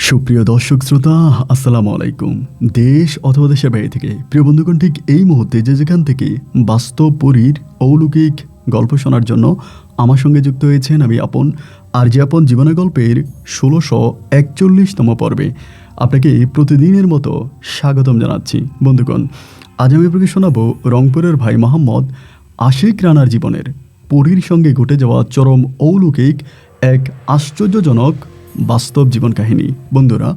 সুপ্রিয় দর্শক শ্রোতা, আসসালামু আলাইকুম। দেশ অথবা দেশের বাইরে থেকে প্রিয় বন্ধুগণ, ঠিক এই মুহূর্তে যে যেখান থেকে বাস্তব পরীর অলৌকিক গল্প শোনার জন্য আমার সঙ্গে যুক্ত হয়েছেন, আমি আপন আর যে আপন জীবনের গল্পের ১৬৪১তম পর্বে আপনাকে প্রতিদিনের মতো স্বাগতম জানাচ্ছি। বন্ধুগণ, আজ আমি আপনাকে শোনাবো রংপুরের ভাই মোহাম্মদ আশিক রানার জীবনের পরীর সঙ্গে ঘটে যাওয়া চরম অলৌকিক এক আশ্চর্যজনক বাস্তব জীবন কাহিনী। বন্ধুরা,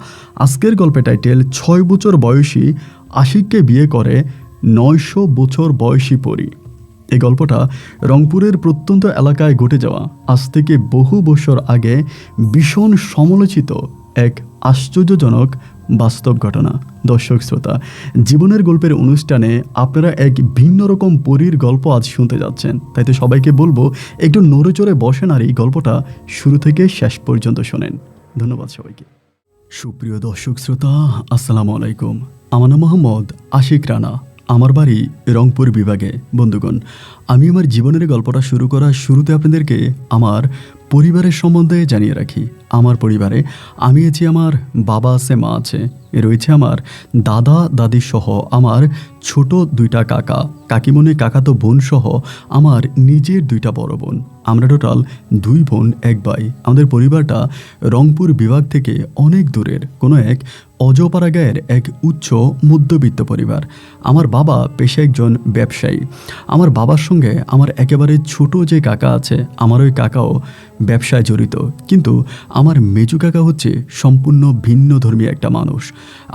আজকের গল্পের টাইটেল ৬ বছর বয়সী আশিককে বিয়ে করে ৯০০ বছর বয়সী পরী। এই গল্পটা রংপুরের প্রত্যন্ত এলাকায় ঘটে যাওয়া আজ থেকে বহু বছর আগে ভীষণ সমালোচিত এক আশ্চর্যজনক বাস্তব ঘটনা। দর্শক শ্রোতা, জীবনের গল্পের অনুষ্ঠানে আপনারা এক ভিন্ন রকম পরীর গল্প আজ শুনতে যাচ্ছেন, তাই তো সবাইকে বলবো একটু নড়ে চড়ে বসেন আর এই গল্পটা শুরু থেকে শেষ পর্যন্ত শোনেন। ধন্যবাদ সবাইকে। সুপ্রিয় দর্শক শ্রোতা, আসসালামু আলাইকুম। আমার নাম মোহাম্মদ আশিক রানা, আমার বাড়ি রংপুর বিভাগে। বন্ধুগণ, আমি আমার জীবনের গল্পটা শুরু করার শুরুতে আপনাদেরকে আমার পরিবারের সম্বন্ধে জানিয়ে রাখি। আমার পরিবারে আমি আছি, আমার বাবা আছে, মা আছে, রয়েছে আমার দাদা দাদি সহ আমার ছোট 2টা কাকা, কাকিমণি, কাকাতো বোন সহ আমার নিজের 2টা বড় বোন। আমরা টোটাল 2 বোন 1 ভাই। আমাদের পরিবারটা রংপুর বিভাগ থেকে অনেক দূরের কোনো এক অজপাড়া গায়ের এক উচ্চ মধ্যবিত্ত পরিবার। আমার বাবা পেশায় একজন ব্যবসায়ী। আমার বাবার সঙ্গে আমার একেবারে ছোট যে কাকা আছে, আমার ওই কাকাও ব্যবসায় জড়িত। কিন্তু আমার মেজু কাকা হচ্ছে সম্পূর্ণ ভিন্ন ধর্মী একটা মানুষ।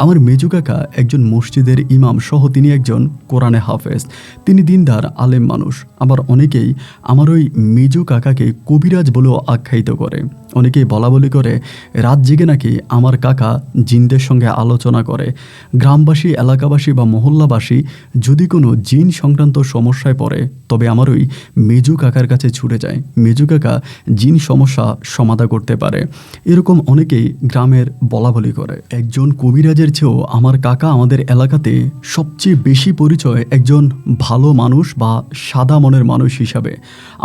আমার মেজু কাকা একজন মসজিদের ইমাম সহ তিনি একজন কোরআনে হাফেজ, তিনি দিনদার আলেম মানুষ। আবার অনেকেই আমার ওই মেজু কাকাকে কবিরাজ বলেও আখ্যায়িত করে। অনেকেই বলা বলি করে রাত জেগে নাকি আমার কাকা জিনদের সঙ্গে আলোচনা করে। গ্রামবাসী, এলাকাবাসী বা মহল্লাবাসী যদি কোনো জিন সংক্রান্ত সমস্যায় পড়ে, তবে আমার ওই মেজু কাকার কাছে ছুটে যায়। মেজু কাকা জিন সমস্যা সমাধান করতে পারে, এরকম অনেকেই গ্রামের বলা বলি করে। একজন কবিরাজের চেয়েও আমার কাকা আমাদের এলাকাতে সবচেয়ে বেশি পরিচয় একজন ভালো মানুষ বা সাদা মনের মানুষ হিসাবে।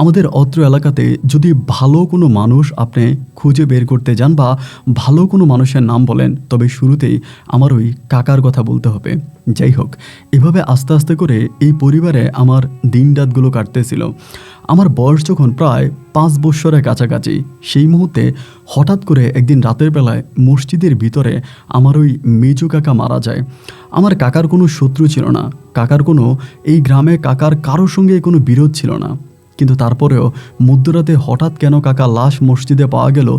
আমাদের অত্র এলাকাতে যদি ভালো কোনো মানুষ আপনি খুঁজে বের করতে যান বা ভালো কোনো মানুষের নাম বলেন, তবে শুরুতেই আমার ওই কাকার কথা বলতে হবে। যাই হোক, এভাবে আস্তে আস্তে করে এই পরিবারে আমার দিন রাতগুলো কাটতেছিল। আমার বয়স যখন প্রায় 5 বৎসরের কাছাকাছি, সেই মুহূর্তে হঠাৎ করে একদিন রাতের বেলায় মসজিদের ভিতরে আমার ওই মেজু কাকা মারা যায়। আমার কাকার কোনো শত্রু ছিল না, কাকার কোনো এই গ্রামে কাকার কারোর সঙ্গে কোনো বিরোধ ছিল না। কিন্তু তারপরেও মধ্যরাতে হঠাৎ কেন কাকা লাশ মসজিদে পাওয়া গেল,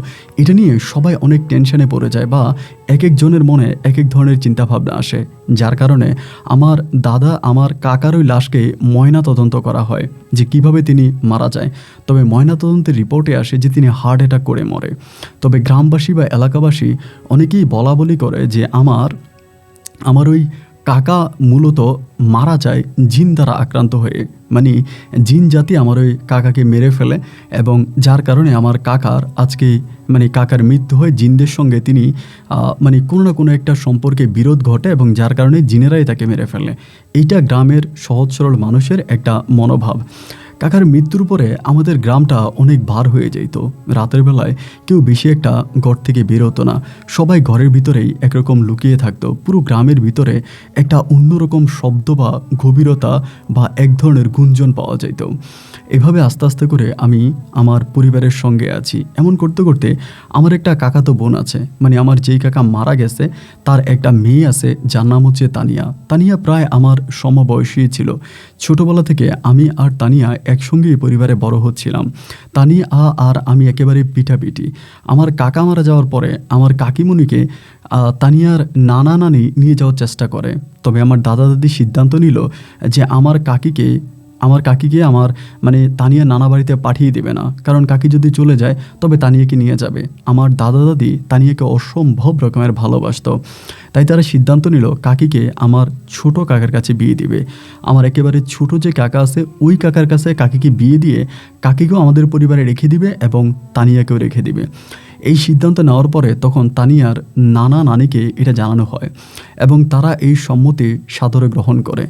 এটা নিয়ে সবাই অনেক টেনশনে পড়ে যায় বা এক একজনের মনে এক এক ধরনের চিন্তাভাবনা আসে। যার কারণে আমার দাদা আমার কাকার ওই লাশকে ময়না তদন্ত করা হয় যে কিভাবে তিনি মারা যায়। তবে ময়না তদন্তের রিপোর্টে আসে যে তিনি হার্ট অ্যাটাক করে মরে। তবে গ্রামবাসী বা এলাকাবাসী অনেকেই বলা বলি করে যে আমার ওই কাকা মূলত মারা যায় জিন দ্বারা আক্রান্ত হয়ে, মানে জিন জাতি আমার ওই কাকাকে মেরে ফেলে এবং যার কারণে আমার কাকার আজকে কাকার মৃত্যু হয়। জিনদের সঙ্গে তিনি কোনো না কোনো একটা সম্পর্কে বিরোধ ঘটে এবং যার কারণে জিনেরাই তাকে মেরে ফেলে। এইটা গ্রামের সহজ সরল মানুষের একটা মনোভাব। কাকার মৃত্যুর পরে আমাদের গ্রামটা অনেক ভার হয়ে যেত। রাতের বেলায় কেউ বেশি একটা ঘর থেকে বের হতো না, সবাই ঘরের ভিতরেই একরকম লুকিয়ে থাকতো। পুরো গ্রামের ভিতরে একটা অন্যরকম শব্দ বা গভীরতা বা এক ধরনের গুঞ্জন পাওয়া যেত। এভাবে আস্তে আস্তে করে আমি আমার পরিবারের সঙ্গে আছি। এমন করতে করতে আমার একটা কাকাতো বোন আছে, আমার যেই কাকা মারা গেছে তার একটা মেয়ে আছে, যার নাম হচ্ছে তানিয়া। তানিয়া প্রায় আমার সমবয়সী ছিল। ছোটোবেলা থেকে আমি আর তানিয়া একসঙ্গেই পরিবারে বড় হচ্ছিলাম। তানিয়া আর আমি একেবারে পিঠাপিঠি। আমার কাকা মারা যাওয়ার পরে আমার কাকিমণিকে তানিয়ার নানা নানি নিয়ে যাওয়ার চেষ্টা করে। তবে আমার দাদা দাদি সিদ্ধান্ত নিল যে আমার কাকিকে আমার তানিয়া নানা বাড়িতে পাঠিয়ে দেবে না, কারণ কাকি যদি চলে যায় তবে তানিয়াকে নিয়ে যাবে। আমার দাদা দাদি তানিয়াকে অসম্ভব রকমের ভালোবাসতো, তাই তারা সিদ্ধান্ত নিল কাকিকে আমার ছোট কাকার কাছে বিয়ে দিবে। আমার একেবারে ছোট যে কাকা আছে ওই কাকার কাছে কাকিকে বিয়ে দিয়ে কাকিকেও আমাদের পরিবারে রেখে দিবে এবং তানিয়াকেও রেখে দিবে। এই সিদ্ধান্ত নেওয়ার পরে তখন তানিয়ার নানা নানিকে এটা জানানো হয় এবং তারা এই সম্মতি সাদরে গ্রহণ করে।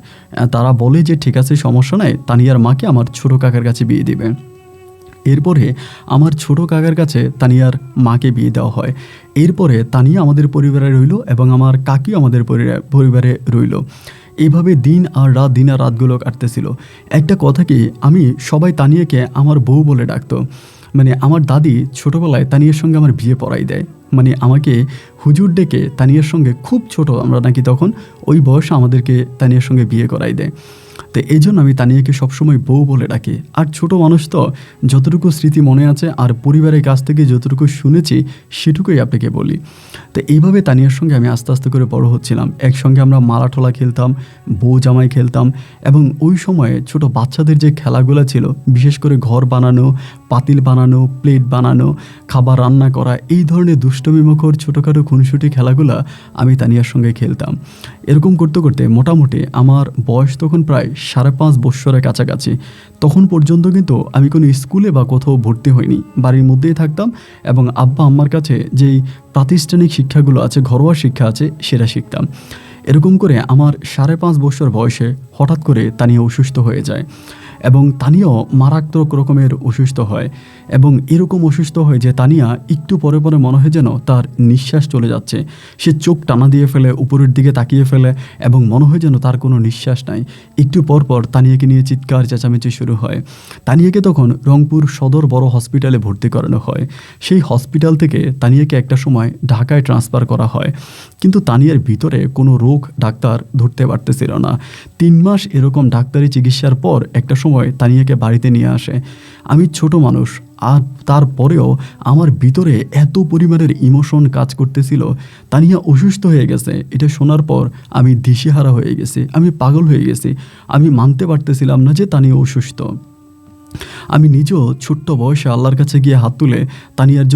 তারা বলে যে ঠিক আছে, সমস্যা নাই, তানিয়ার মাকে আমার ছোট কাকার কাছে বিয়ে দিবে। এরপরে আমার ছোট কাকার কাছে তানিয়ার মাকে বিয়ে দেওয়া হয়। এরপরে তানিয়া আমাদের পরিবারে রইল এবং আমার কাকিও আমাদের পরিবারে রইল। এইভাবে দিন আর রাতগুলো কাটতেছিল। একটা কথা কি, আমি সবাই তানিয়াকে আমার বউ বলে ডাকতো। মানে আমার দাদি ছোটোবেলায় তানিয়ার সঙ্গে আমার বিয়ে পড়াই দেয়। মানে আমাকে হুজুর ডেকে তানিয়ার সঙ্গে, খুব ছোট আমরা নাকি তখন, ওই বয়সে আমাদেরকে তানিয়ার সঙ্গে বিয়ে করাই দেয়। তো এই জন্য আমি তানিয়াকে সবসময় বউ বলে ডাকি। আর ছোট মানুষ তো, যতটুকু স্মৃতি মনে আছে আর পরিবারের কাছ থেকে যতটুকু শুনেছি সেটুকুই আপনাকে বলি। তো এইভাবে তানিয়ার সঙ্গে আমি আস্তে আস্তে করে বড় হচ্ছিলাম। একসঙ্গে আমরা মালাঠোলা খেলতাম, বউ জামাই খেলতাম, এবং ওই সময়ে ছোট বাচ্চাদের যে খেলাগুলো ছিল, বিশেষ করে ঘর বানানো, পাতিল বানানো, প্লেট বানানো, খাবার রান্না করা, এই ধরনের দুষ্টমিমুখর ছোটোখাটো খুনসুটি খেলাগুলো আমি তানিয়ার সঙ্গে খেলতাম। এরকম করতে করতে মোটামুটি আমার বয়স তখন প্রায় 5.5 বৎসরের কাছাকাছি। তখন পর্যন্ত কিন্তু আমি কোনো স্কুলে বা কোথাও ভর্তি হইনি, বাড়ির মধ্যেই থাকতাম এবং আব্বা আম্মার কাছে যেই প্রাতিষ্ঠানিক শিক্ষাগুলো আছে, ঘরোয়া শিক্ষা আছে, সেটা শিখতাম। এরকম করে আমার 5.5 বছর বয়সে হঠাৎ করে তানিয়া অসুস্থ হয়ে যায় এবং তানিয়াও মারাত্মক রকমের অসুস্থ হয়। এবং এরকম অসুস্থ হয় যে তানিয়া একটু পরে পরে মনে হয় যেন তার নিঃশ্বাস চলে যাচ্ছে। সে চোখ টানা দিয়ে ফেলে, উপরের দিকে তাকিয়ে ফেলে এবং মনে হয় যেন তার কোনো নিঃশ্বাস নাই। একটু পর পর তানিয়াকে নিয়ে চিৎকার চেঁচামেচি শুরু হয়। তানিয়াকে তখন রংপুর সদর বড় হসপিটালে ভর্তি করানো হয়। সেই হসপিটাল থেকে তানিয়াকে একটা সময় ঢাকায় ট্রান্সফার করা হয়। কিন্তু তানিয়ার ভিতরে কোনো রোগ ডাক্তার ধরতে পারতেছিল না। 3 মাস এরকম ডাক্তারি চিকিৎসার পর একটা সময় তানিয়াকে বাড়িতে নিয়ে আসে। আমি ছোট মানুষ, আর তারপরেও আমার ভিতরে এত পরিমাণের ইমোশন কাজ করতেছিল। তানিয়া অসুস্থ হয়ে গেছে, এটা শোনার পর আমি দিশেহারা হয়ে গেছি, আমি পাগল হয়ে গেছি। আমি মানতে পারতেছিলাম না যে তানিয়া অসুস্থ। আমি নিজেও ছোট্ট বয়সে আল্লাহর কাছে গিয়ে হাত তুলে তানিয়ার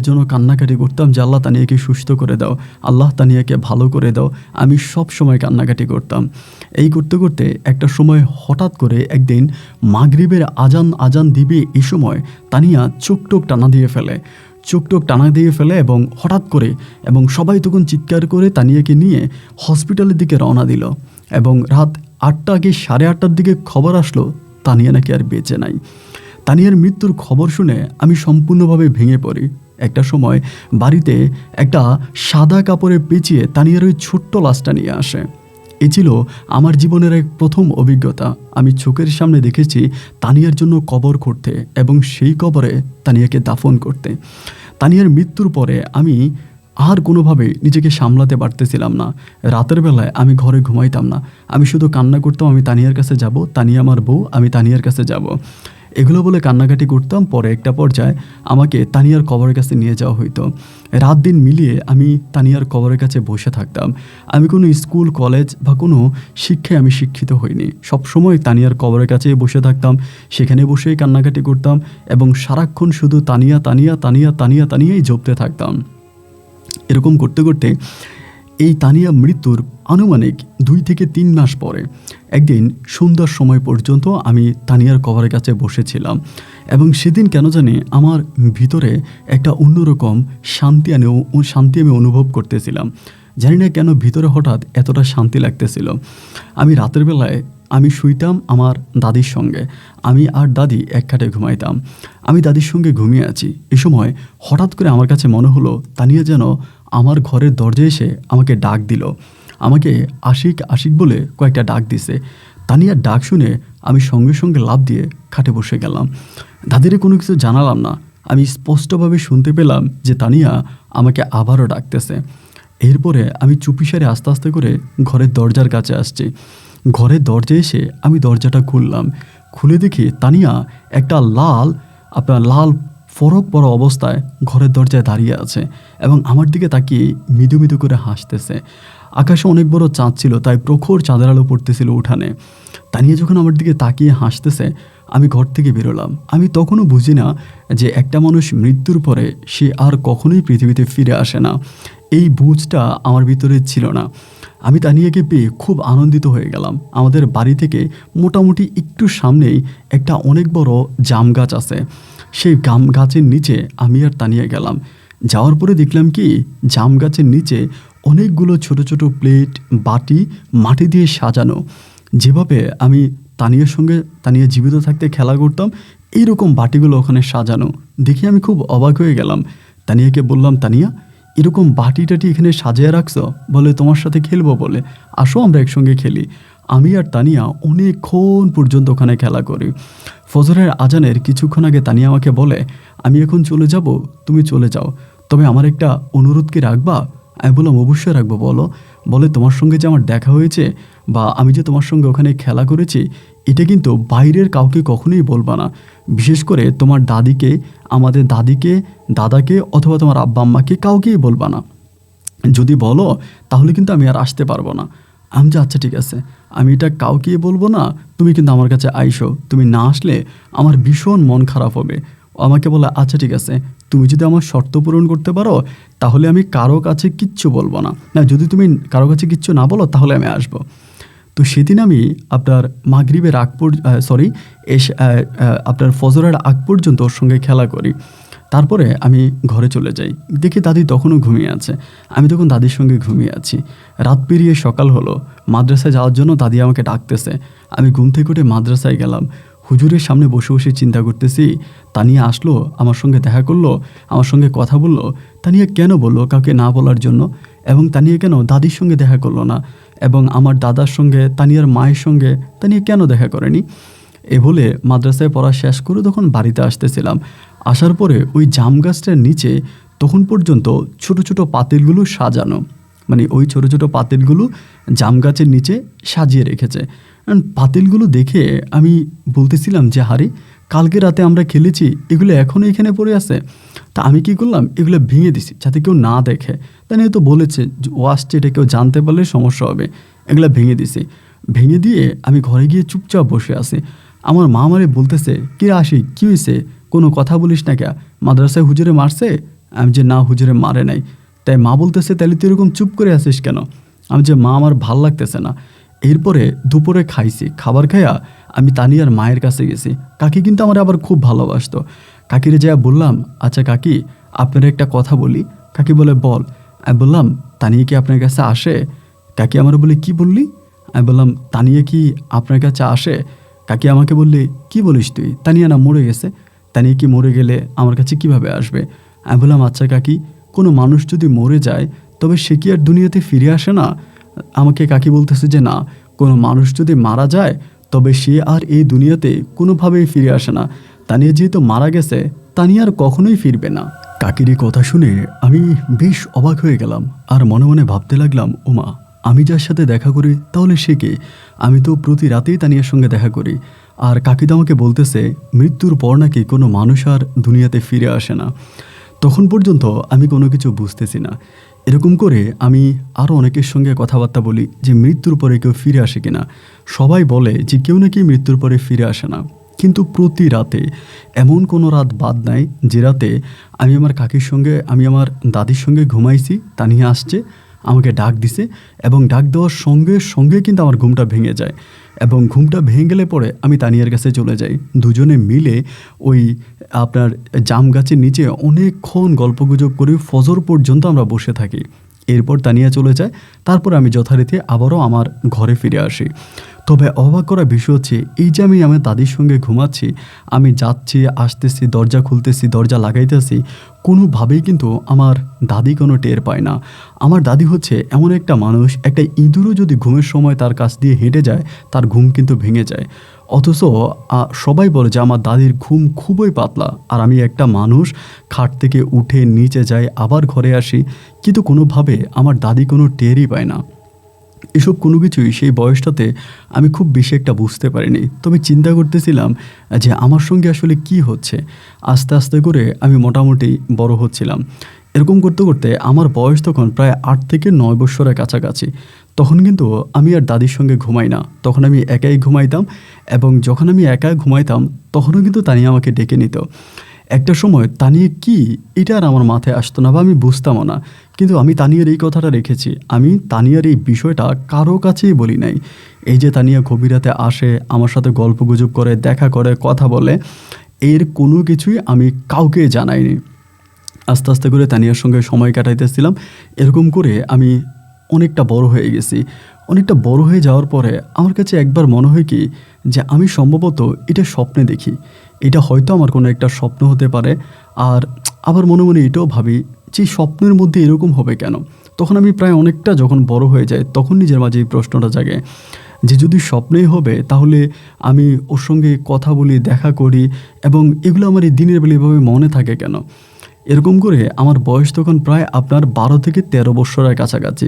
জন্য কান্নাকাটি করতাম যে আল্লাহ তানিয়াকে সুস্থ করে দাও, আল্লাহ তানিয়াকে ভালো করে দাও। আমি সব সময় কান্নাকাটি করতাম। এই করতে করতে একটা সময় হঠাৎ করে একদিন মাগরিবের আজান দিবে, এই সময় তানিয়া চোখ টানা দিয়ে ফেলে এবং হঠাৎ করে, এবং সবাই তখন চিৎকার করে তানিয়াকে নিয়ে হসপিটালের দিকে রওনা দিল। এবং রাত 8টা কি 8:30টার দিকে খবর আসলো তানিয়া নাকি আর বেঁচে নাই। তানিয়ার মৃত্যুর খবর শুনে আমি সম্পূর্ণভাবে ভেঙে পড়ি। একটা সময় বাড়িতে একটা সাদা কাপড়ে পেঁচিয়ে তানিয়ার ওই ছোট্ট লাশটা নিয়ে আসে। এ ছিল আমার জীবনের এক প্রথম অভিজ্ঞতা। আমি চোখের সামনে দেখেছি তানিয়ার জন্য কবর খুঁড়তে এবং সেই কবরে তানিয়াকে দাফন করতে। তানিয়ার মৃত্যুর পরে আমি আর কোনোভাবে নিজেকে সামলাতে পারতেছিলাম না। রাতের বেলায় আমি ঘরে ঘুমাইতাম না, আমি শুধু কান্না করতাম, আমি তানিয়ার কাছে যাব, তানিয়া আমার বউ, আমি তানিয়ার কাছে যাব, এগুলো বলে কান্নাকাটি করতাম। পরে একটা পর্যায়ে আমাকে তানিয়ার কবরের কাছে নিয়ে যাওয়া হইতো। রাত দিন মিলিয়ে আমি তানিয়ার কবরের কাছে বসে থাকতাম। আমি কোনো স্কুল কলেজ বা কোনো শিক্ষায় আমি শিক্ষিত হইনি। সবসময় তানিয়ার কবরের কাছে বসে থাকতাম, সেখানে বসেই কান্নাকাটি করতাম এবং সারাক্ষণ শুধু তানিয়া তানিয়া তানিয়া তানিয়া তানিয়াই জপতে থাকতাম। এরকম করতে করতে এই তানিয়া মৃত্যুর আনুমানিক 2 থেকে 3 মাস পরে একদিন সন্ধ্যার সময় পর্যন্ত আমি তানিয়ার কবরের কাছে বসেছিলাম এবং সেদিন কেন জানি আমার ভিতরে একটা অন্যরকম শান্তি আমি অনুভব করতেছিলাম। জানি না কেন ভিতরে হঠাৎ এতটা শান্তি লাগতেছিল। আমি রাতের বেলায় আমি শুইতাম আমার দাদির সঙ্গে, আমি আর দাদি এক খাটে ঘুমাইতাম। আমি দাদির সঙ্গে ঘুমিয়ে আছি, এ সময় হঠাৎ করে আমার কাছে মনে হলো তানিয়া যেন আমার ঘরের দরজায় এসে আমাকে ডাক দিল। আমাকে আশিক আশিক বলে কয়েকটা ডাক দিছে। তানিয়ার ডাক শুনে আমি সঙ্গে সঙ্গে লাফ দিয়ে খাটে বসে গেলাম। দাদিরে কোনো কিছু জানালাম না, আমি স্পষ্টভাবে শুনতে পেলাম যে তানিয়া আমাকে আবারও ডাকতেছে। এরপরে আমি চুপিসারে আস্তে আস্তে করে ঘরের দরজার কাছে আসছি। ঘরের দরজায় এসে আমি দরজাটা খুলে দেখি তানিয়া একটা লাল ফরক পরা অবস্থায় ঘরের দরজায় দাঁড়িয়ে আছে এবং আমার দিকে তাকিয়ে মৃদু মৃদু করে হাসতেছে। আকাশে অনেক বড় চাঁদ ছিল, তাই প্রখর চাঁদের আলো পড়তেছিল উঠানে। তানিয়া যখন আমার দিকে তাকিয়ে হাসতেছে, আমি ঘর থেকে বেরোলাম। আমি তখনও বুঝি না যে একটা মানুষ মৃত্যুর পরে সে আর কখনোই পৃথিবীতে ফিরে আসে না। এই বুঝটা আমার ভিতরে ছিল না। আমি তানিয়াকে পেয়ে খুব আনন্দিত হয়ে গেলাম। আমাদের বাড়ি থেকে মোটামুটি একটু সামনেই একটা অনেক বড় জাম গাছ আছে। সেই গাছের নিচে আমি আর তানিয়া গেলাম। যাওয়ার পরে দেখলাম কি, জাম গাছের নিচে অনেকগুলো ছোট ছোট প্লেট, বাটি মাটি দিয়ে সাজানো। যেভাবে আমি তানিয়ার সঙ্গে জীবিত থাকতে খেলা করতাম, এইরকম বাটিগুলো ওখানে সাজানো দেখে আমি খুব অবাক হয়ে গেলাম। তানিয়াকে বললাম, তানিয়া এরকম বাটি টাটি এখানে সাজিয়ে রাখছো? বলে তোমার সাথে খেলবো বলে, আসো আমরা একসঙ্গে খেলি। আমি আর তানিয়া অনেকক্ষণ পর্যন্ত ওখানে খেলা করি। ফজরের আজানের কিছুক্ষণ আগে তানিয়া আমাকে বলে, আমি এখন চলে যাব, তুমি চলে যাও, তবে আমার একটা অনুরোধ কি রাখবা? আমি বললাম, অবশ্যই রাখবো, বলো। বলে, তোমার সঙ্গে যে আমার দেখা হয়েছে বা আমি যে তোমার সঙ্গে ওখানে খেলা করেছি, এটা কিন্তু বাইরের কাউকে কখনোই বলবা না, বিশেষ করে তোমার দাদিকে, আমাদের দাদিকে, দাদাকে অথবা তোমার আব্বা আম্মাকে কাউকেই বলবা না। যদি বলো তাহলে কিন্তু আমি আর আসতে পারবো না। আমি যে আচ্ছা ঠিক আছে, আমি এটা কাউকেই বলবো না, তুমি কিন্তু আমার কাছে আইসো, তুমি না আসলে আমার ভীষণ মন খারাপ হবে। ও আমাকে বলে, আচ্ছা ঠিক আছে, তুমি যদি আমার শর্ত পূরণ করতে পারো তাহলে আমি কারো কাছে কিচ্ছু বলবো না, না যদি তুমি কারো কাছে কিচ্ছু না বলো তাহলে আমি আসবো। তো সেদিন আমি আপনার মাগরিবের আগ সরি আপনার ফজরের আগ পর্যন্ত ওর সঙ্গে খেলা করি। তারপরে আমি ঘরে চলে যাই, দেখি দাদি তখনও ঘুমিয়ে আছে। আমি তখন দাদির সঙ্গে ঘুমিয়ে আছি। রাত পেরিয়ে সকাল হলো, মাদ্রাসায় যাওয়ার জন্য দাদি আমাকে ডাকতেছে। আমি ঘুম থেকে উঠে মাদ্রাসায় গেলাম। হুজুরের সামনে বসে বসে চিন্তা করতেছি, তানিয়া আসলো, আমার সঙ্গে দেখা করলো, আমার সঙ্গে কথা বললো। তানিয়া কেন বললো কাউকে না বলার জন্য? এবং তানিয়া কেন দাদির সঙ্গে দেখা করলো না? এবং আমার দাদার সঙ্গে, তানিয়ার মায়ের সঙ্গে তানিয়া কেন দেখা করেনি? এ বলে মাদ্রাসায় পড়া শেষ করে তখন বাড়িতে আসতেছিলাম। আসার পরে ওই জাম গাছটার নিচে তখন পর্যন্ত ছোট ছোট পাতিলগুলো সাজানো, মানে ওই ছোট ছোট পাতিলগুলো জাম গাছের নিচে সাজিয়ে রেখেছে। পাতিলগুলো দেখে আমি বলতেছিলাম যে, হারে কালকে রাতে আমরা খেলেছি, এগুলো এখনও এখানে পড়ে আছে। তা আমি কি করলাম, এগুলো ভেঙে দিছি যাতে কেউ না দেখে। তাই নিয়ে তো বলেছে ও আসছে, এটা কেউ জানতে পারলে সমস্যা হবে, এগুলো ভেঙে দিছি। ভেঙে দিয়ে আমি ঘরে গিয়ে চুপচাপ বসে আছি। আমার মা আমারে বলতেছে, কি আসি, কী হয়েছে, কোনো কথা বলিস না কে, মাদ্রাসায় হুজুরে মারছে? আমি যে না, হুজুরে মারে নাই। তাই মা বলতেছে, তাহলে তুই এরকম চুপ করে আসিস কেন? আমি যে, মা আমার ভাল লাগতেছে না। এরপরে দুপুরে খাইছি, খাবার খাইয়া আমি তানিয়ার মায়ের কাছে গেছি। কাকি কিন্তু আমার আবার খুব ভালোবাসতো। কাকিরে যা বললাম, আচ্ছা কাকি আপনার একটা কথা বলি। কাকি বলে, বল। আমি বললাম, তানিয়া কি আপনার কাছে আসে? কাকি আমার বলে, কি বললি? আমি বললাম, তানিয়া কি আপনার কাছে আসে? কাকি আমাকে বললে, কি বলিস তুই, তানিয়া না মরে গেছে, তানিয়া কি মরে গেলে আমার কাছে কিভাবে আসবে? আমি বললাম, আচ্ছা কাকি, কোনো মানুষ যদি মরে যায় তবে সে কি আর দুনিয়াতে ফিরে আসে না? আমাকে কাকি বলতেছে যে না, কোনো মানুষ যদি মারা যায় তবে সে আর এই দুনিয়াতে কোনোভাবেই ফিরে আসে না। তানিয়া যেহেতু মারা গেছে, তানিয়া আর কখনোই ফিরবে না। কাকির এই কথা শুনে আমি বেশ অবাক হয়ে গেলাম আর মনে মনে ভাবতে লাগলাম, ওমা, আমি যার সাথে দেখা করি তাহলে সে কে? আমি তো প্রতি রাতেই তানিয়ার সঙ্গে দেখা করি। আর কাকিদা আমাকে বলতেছে মৃত্যুর পর নাকি কোনো মানুষ আর দুনিয়াতে ফিরে আসে না। তখন পর্যন্ত আমি কোনো কিছু বুঝতেছি না। এরকম করে আমি আরও অনেকের সঙ্গে কথাবার্তা বলি যে মৃত্যুর পরে কেউ ফিরে আসে কিনা। সবাই বলে যে কেউ নাকি মৃত্যুর পরে ফিরে আসে না, কিন্তু প্রতি রাতে এমন কোনো রাত বাদ নাই যে রাতে আমি আমার কাকির সঙ্গে, আমি আমার দাদির সঙ্গে ঘুমাইছি, তানিয়া আসছে, আমাকে ডাক দিছে এবং ডাক দেওয়ার সঙ্গে সঙ্গে কিন্তু আমার ঘুমটা ভেঙে যায়। এবং ঘুমটা ভেঙে গেলে পরে আমি তানিয়ার কাছে চলে যাই। দুজনে মিলে ওই আপনার জাম গাছের নিচে অনেকক্ষণ গল্পগুজব করে ফজর পর্যন্ত আমরা বসে থাকি। এরপর তানিয়া চলে যায়, তারপর আমি যথারীতি আবারও আমার ঘরে ফিরে আসি। তবে অবাক করা বিষয় হচ্ছে, এই যে আমি আমার দাদির সঙ্গে ঘুমাচ্ছি, আমি যাচ্ছি আসতেছি, দরজা খুলতেছি, দরজা লাগাইতেছি, কোনোভাবেই কিন্তু আমার দাদি কোনো টের পায় না। আমার দাদি হচ্ছে এমন একটা মানুষ, একটা ইঁদুরও যদি ঘুমের সময় তার কাছ দিয়ে হেঁটে যায় তার ঘুম কিন্তু ভেঙে যায়। অথচ সবাই বলে যে আমার দাদির ঘুম খুবই পাতলা, আর আমি একটা মানুষ খাট থেকে উঠে নিচে যাই, আবার ঘরে আসি, কিন্তু কোনোভাবে আমার দাদি কোনো টেরই পায় না। এসব কোনো কিছুই সেই বয়সটাতে আমি খুব বেশি একটা বুঝতে পারিনি। তবে চিন্তা করতেছিলাম যে আমার সঙ্গে আসলে কি হচ্ছে। আস্তে আস্তে করে আমি মোটামুটি বড় হচ্ছিলাম। এরকম করতে করতে আমার বয়স তখন প্রায় 8 থেকে 9 বছরের কাছাকাছি। তখন কিন্তু আমি আর দাদির সঙ্গে ঘুমাই না, তখন আমি একাই ঘুমাইতাম। এবং যখন আমি একা ঘুমাইতাম তখনও কিন্তু তানিয়া আমাকে ডেকে নিত। একটা সময় তানিয়া কি, এটা আর আমার মাথায় আসতো না বা আমি বুঝতামও না। কিন্তু আমি তানিয়ার এই কথাটা রেখেছি, আমি তানিয়ার এই বিষয়টা কারো কাছেই বলি নাই। এই যে তানিয়া গভীর রাতে আসে, আমার সাথে গল্পগুজব করে, দেখা করে, কথা বলে, এর কোনো কিছুই আমি কাউকে জানাইনি। আস্তে আস্তে করে তানিয়ার সঙ্গে সময় কাটাইতেছিলাম। এরকম করে আমি অনেকটা বড় হয়ে গেছি। অনেকটা বড় হয়ে যাওয়ার পরে আমার কাছে একবার মনে হয় কি যে আমি সম্ভবত এটা স্বপ্নে দেখি। এটা হয়তো আমার কোনো একটা স্বপ্ন হতে পারে। আর আবার মনে মনে এটাও ভাবি যে স্বপ্নের মধ্যে এরকম হবে কেন? তখন আমি প্রায় অনেকটা যখন বড় হয়ে যাই তখন নিজের মাঝে এই প্রশ্নটা জাগে যে যদি স্বপ্নেই হবে তাহলে আমি ওর সঙ্গে কথা বলি, দেখা করি এবং এগুলো আমার এই দিনের বেলা এভাবে মনে থাকে কেন? এরকম করে আমার বয়স তখন প্রায় আপনার 12 থেকে 13 বৎসরের কাছাকাছি।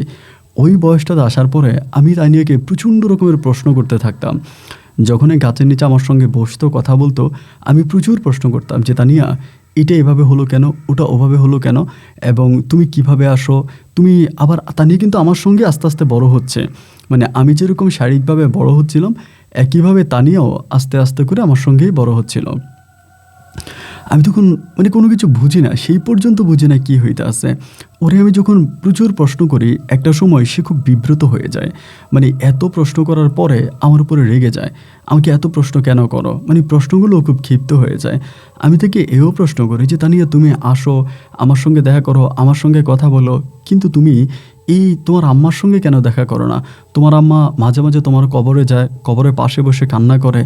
ওই বয়সটাতে আসার পরে আমি তানিয়াকে প্রচণ্ড রকমের প্রশ্ন করতে থাকতাম। যখনই গাছের নিচে আমার সঙ্গে বসতো, কথা বলতো, আমি প্রচুর প্রশ্ন করতাম যে তানিয়া এটা এভাবে হলো কেন, ওটা ওভাবে হলো কেন, এবং তুমি কিভাবে আসো, তুমি আবার তানিয়া কিন্তু আমার সঙ্গে আস্তে আস্তে বড় হচ্ছে। মানে আমি যেরকম শারীরিকভাবে বড় হচ্ছিলাম একইভাবে তানিয়াও আস্তে আস্তে করে আমার সঙ্গেই বড় হচ্ছিল। আমি তখন মানে কোনো কিছু বুঝি না, সেই পর্যন্ত বুঝি না কী হইতে আছে। ওরে আমি যখন প্রচুর প্রশ্ন করি একটা সময় সে খুব বিব্রত হয়ে যায়। মানে এত প্রশ্ন করার পরে আমার উপরে রেগে যায়, আমাকে এত প্রশ্ন কেন করো, মানে প্রশ্নগুলো খুব ক্ষিপ্ত হয়ে যায়। আমি তাকে এও প্রশ্ন করি যে তানিয়া তুমি আসো, আমার সঙ্গে দেখা করো, আমার সঙ্গে কথা বলো, কিন্তু তুমি এই তোমার আম্মার সঙ্গে কেন দেখা করো না? তোমার আম্মা মাঝে মাঝে তোমার কবরে যায়, কবরের পাশে বসে কান্না করে,